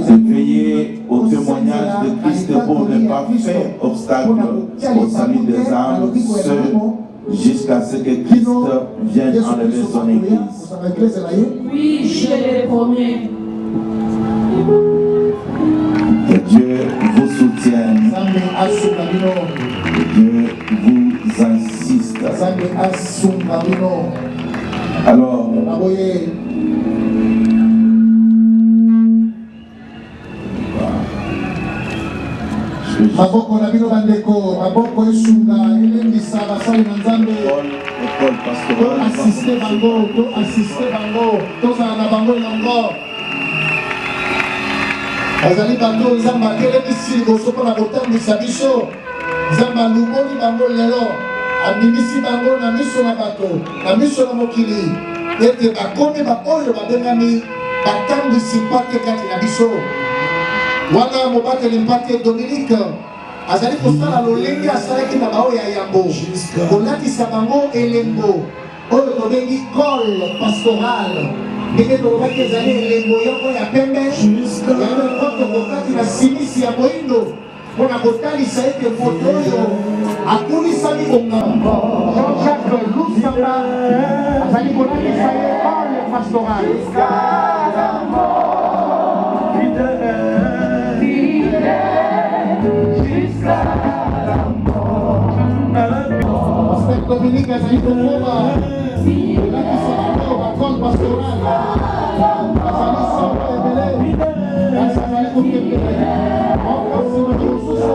de veiller au témoignage de Christ pour ne pas faire obstacle au salut des âmes, jusqu'à ce que Christ vienne enlever son Église. Oui, je les promets. Que Dieu vous soutienne. Que Dieu vous assiste. Alors, maboko na bino bandeko, maboko esunga elendisa basali na Nzambe to assiste bango, tozala na bango elongo. Bazali bato Nzambe akelekisi liboso mpona kotambwisa biso. Nzambe alongoli bango lelo, abimisi bango na miso na bato, na miso na mokili, ete bakomi baoyo babengami batambwisi mpate kati na biso. Wana mobateli mpate Dominique azali kosala lolenge asalaki na bao ya yambo kolatisa bango elembo oyo tobengi col pastoral ndenge tolobaki ezali elembo yoko ya pembe yango koto kokati na simisi ya moindo mpona kotalisa ete moto oyo akulisami bongama. Jean-Jacques Lusamba azali kolatisa ye col pastoral. Pasteur Dominique azali kokoma elakisa bango bacole pastoral azali solo ebele kasi azali kokepele okasima mosusu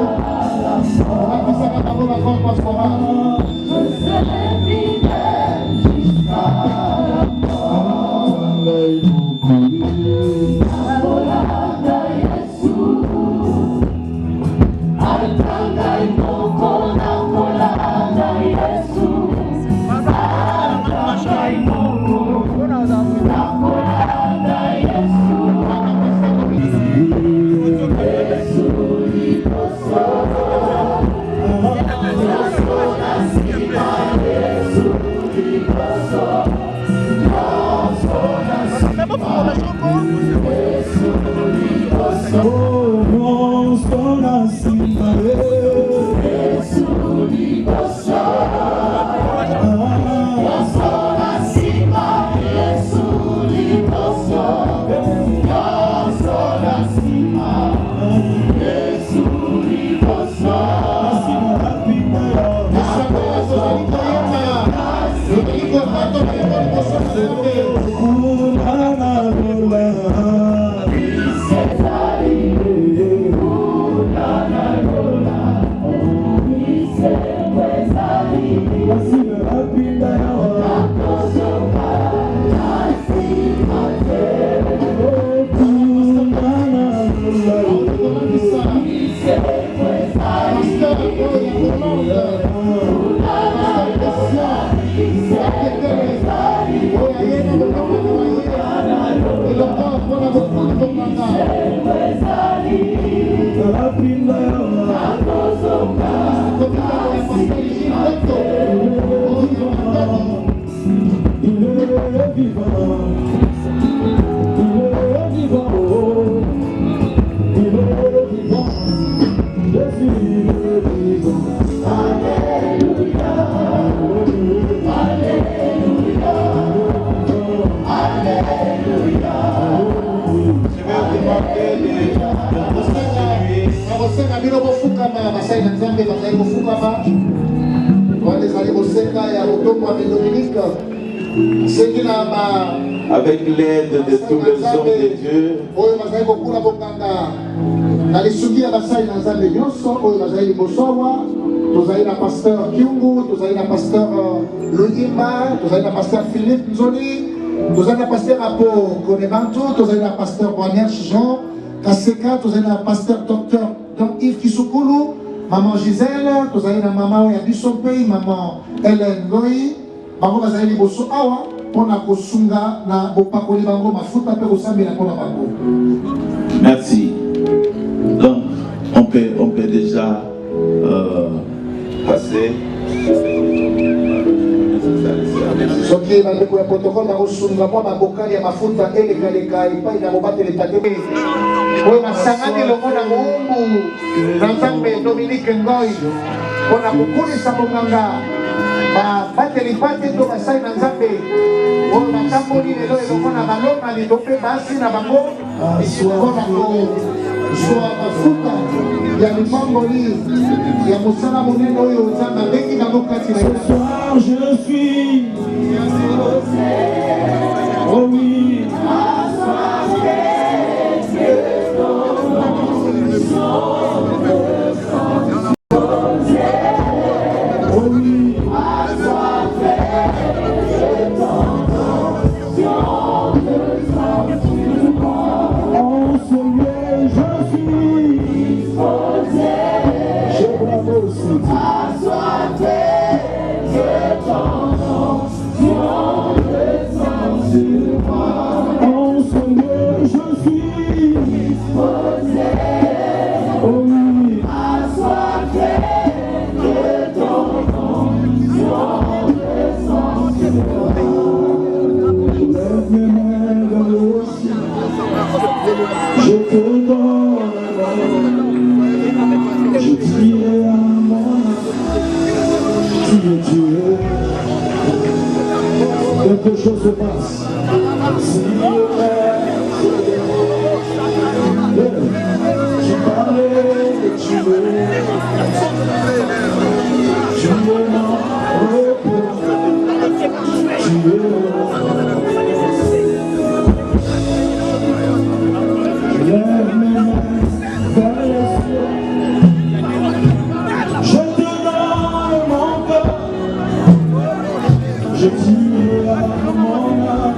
elakisaka bango bacole pastoral. Avec l'aide de tous les hommes de Dieu, pasteur Kyungu, pasteur Louima, pasteur Philippe Nzoli, pasteur Apo Konebanto, pasteur Boanier Jean, Kaseka, pasteur docteur Yves Kisukulu, maman Gisèle, maman Yabisompe, maman Hélène Goy, maman Bazali Bosso Awa. Merci. Donc, on peut déjà passer. soki bandeko ya protocole bakosunga mwa babokali ya mafuta elekaleka epai na mobateli tate oyo basangani elongo na moumbu na nzambe Dominique Ngoy mpona kokulisa monganga babateli pate to basali na nzambe oyo batamboli lelo elongo na balongani to mpe basi na bango mpona kozwa mafuta ya limamboli ya mosala monene oyo nzambe abengi bango kati na je suis oh oui quelque chose se passe. Tu parlais de Dieu, tu es mon repos, tu es lève mes mains vers les cieux, je te donne mon cœur, je tire à mon âme.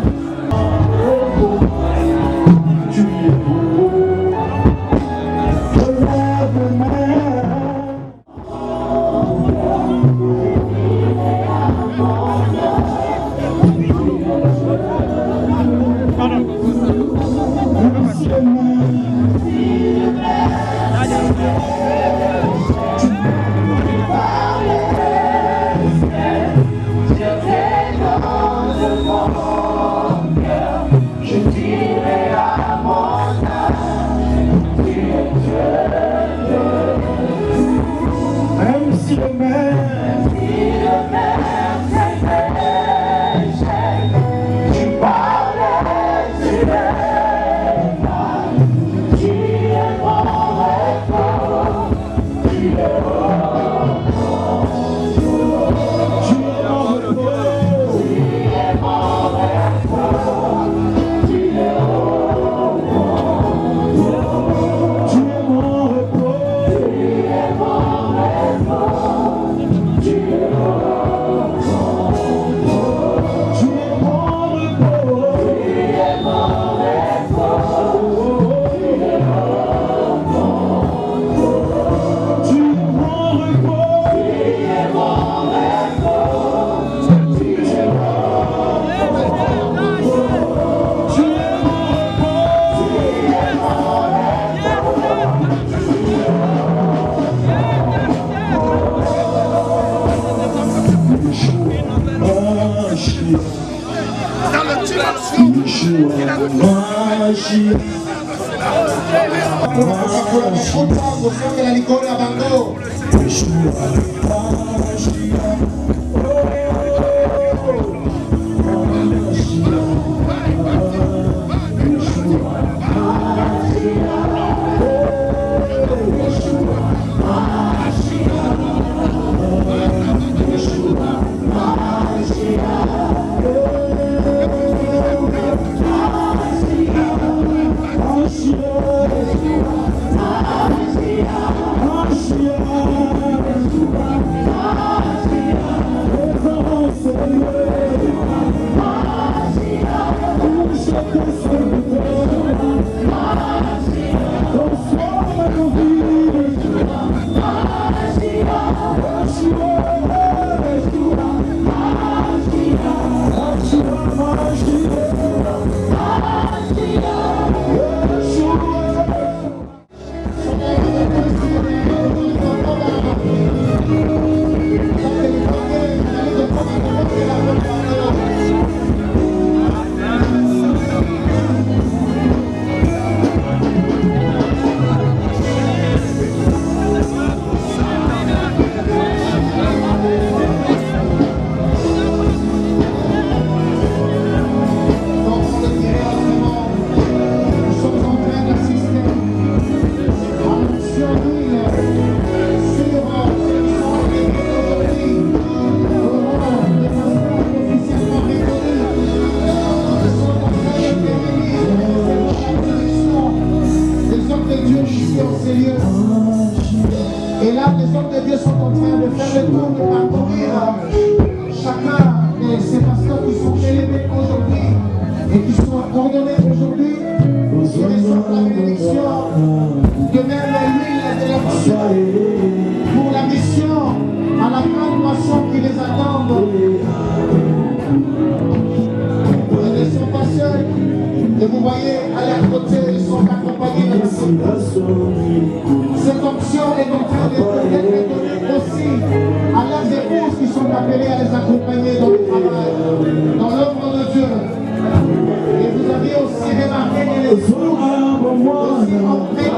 Et là, les hommes de Dieu sont en train de faire le tour, de parcourir chacun de ces pasteurs qui sont élevés aujourd'hui et qui sont ordonnés aujourd'hui, qui reçoivent la bénédiction, que même l'huile de l'onction pour la mission à la grande moisson qui les attend. Ils ne sont pas seuls. Et vous voyez, à leur côté, ils sont accompagnés de la situation. Cette option est en train d'être donnée aussi à leurs épouses qui sont appelées à les accompagner dans le travail, dans l'œuvre de Dieu. Et vous avez aussi remarqué que les jours aussi ont pris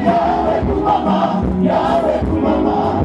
Yahweh, Kumama, Yahweh, Kumama,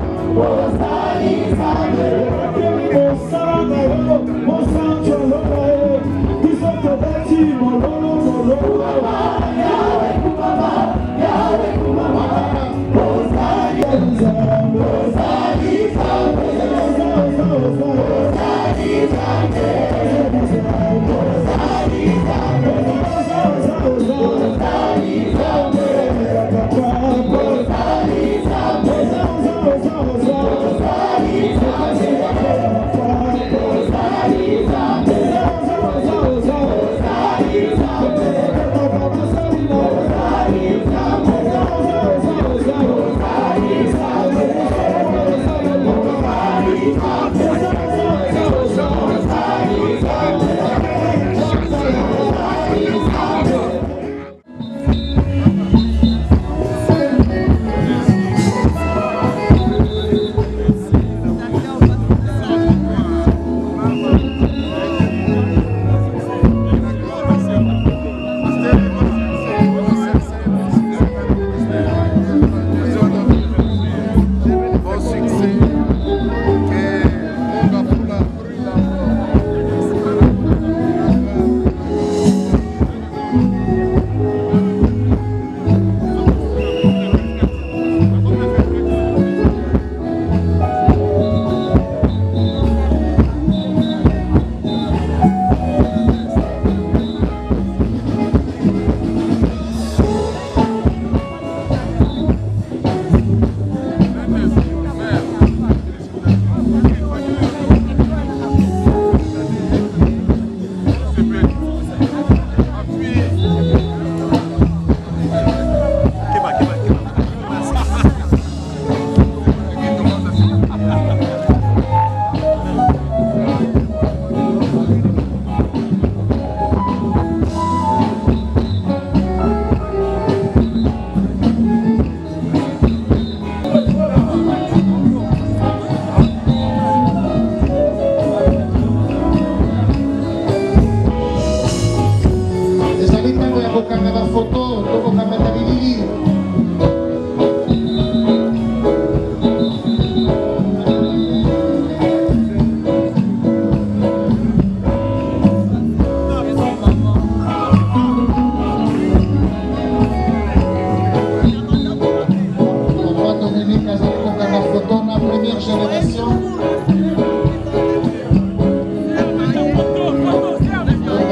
la photo de la première génération.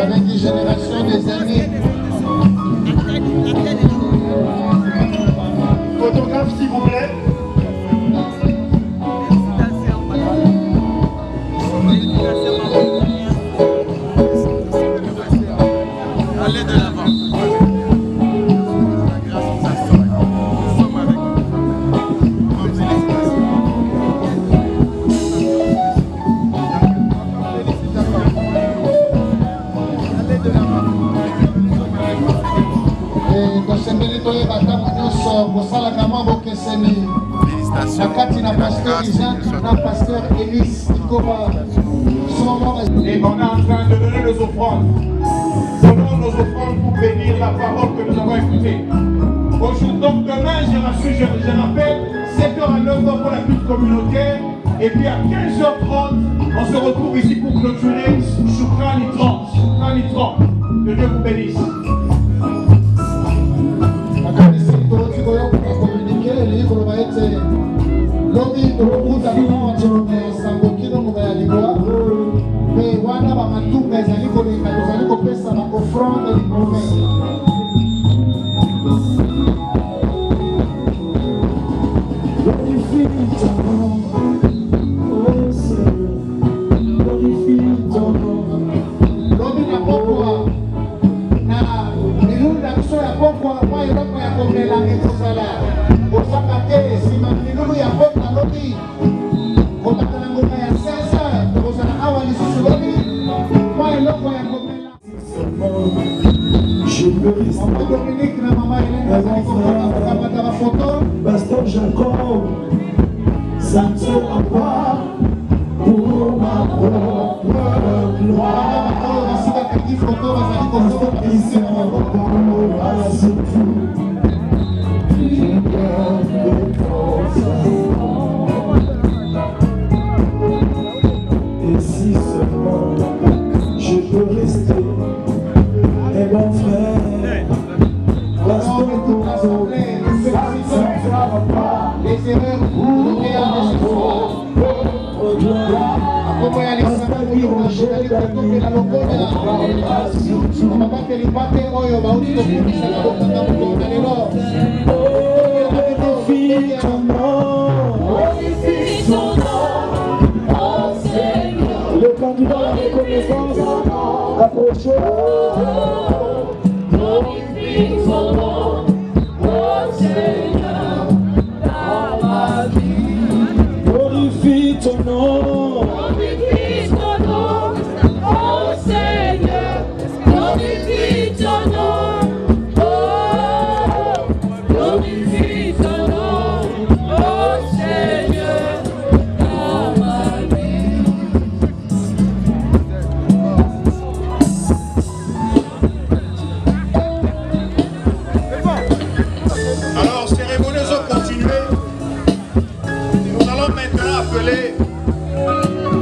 Avec une génération des années. Photographe, s'il vous plaît. Allez de l'avant. Et on est en train de donner nos offrandes. Donnons nos offrandes pour bénir la parole que nous avons écoutée. Aujourd'hui, donc demain, je rappelle, 7h à 9h pour la culte communautaire. Et puis à 15h30, on se retrouve ici pour clôturer Shukrani 30. Shukrani 30. Que Dieu vous bénisse. Pasteur Jacob, ça ne sera pas pour ma propre gloire. Il sera pas à ce et si seulement je peux rester, et mon frère, pasteur les erreurs le candidat à la reconnaissance approché. Glorifie son nom, oh Seigneur, dans ma vie. Glorifie ton nom. Glorifie ton nom, oh Seigneur. Glorifie ton nom, oh. Glorifie ton nom, oh Seigneur, dans ma vie. Alors, cérémonies ont continué. Nous allons maintenant appeler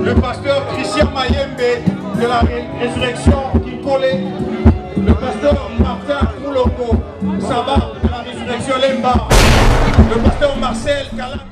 le pasteur Christian Mayembe de la résurrection Kinkole, le pasteur Martin Mouloko Saba de la résurrection Lemba, le pasteur Marcel Kalam.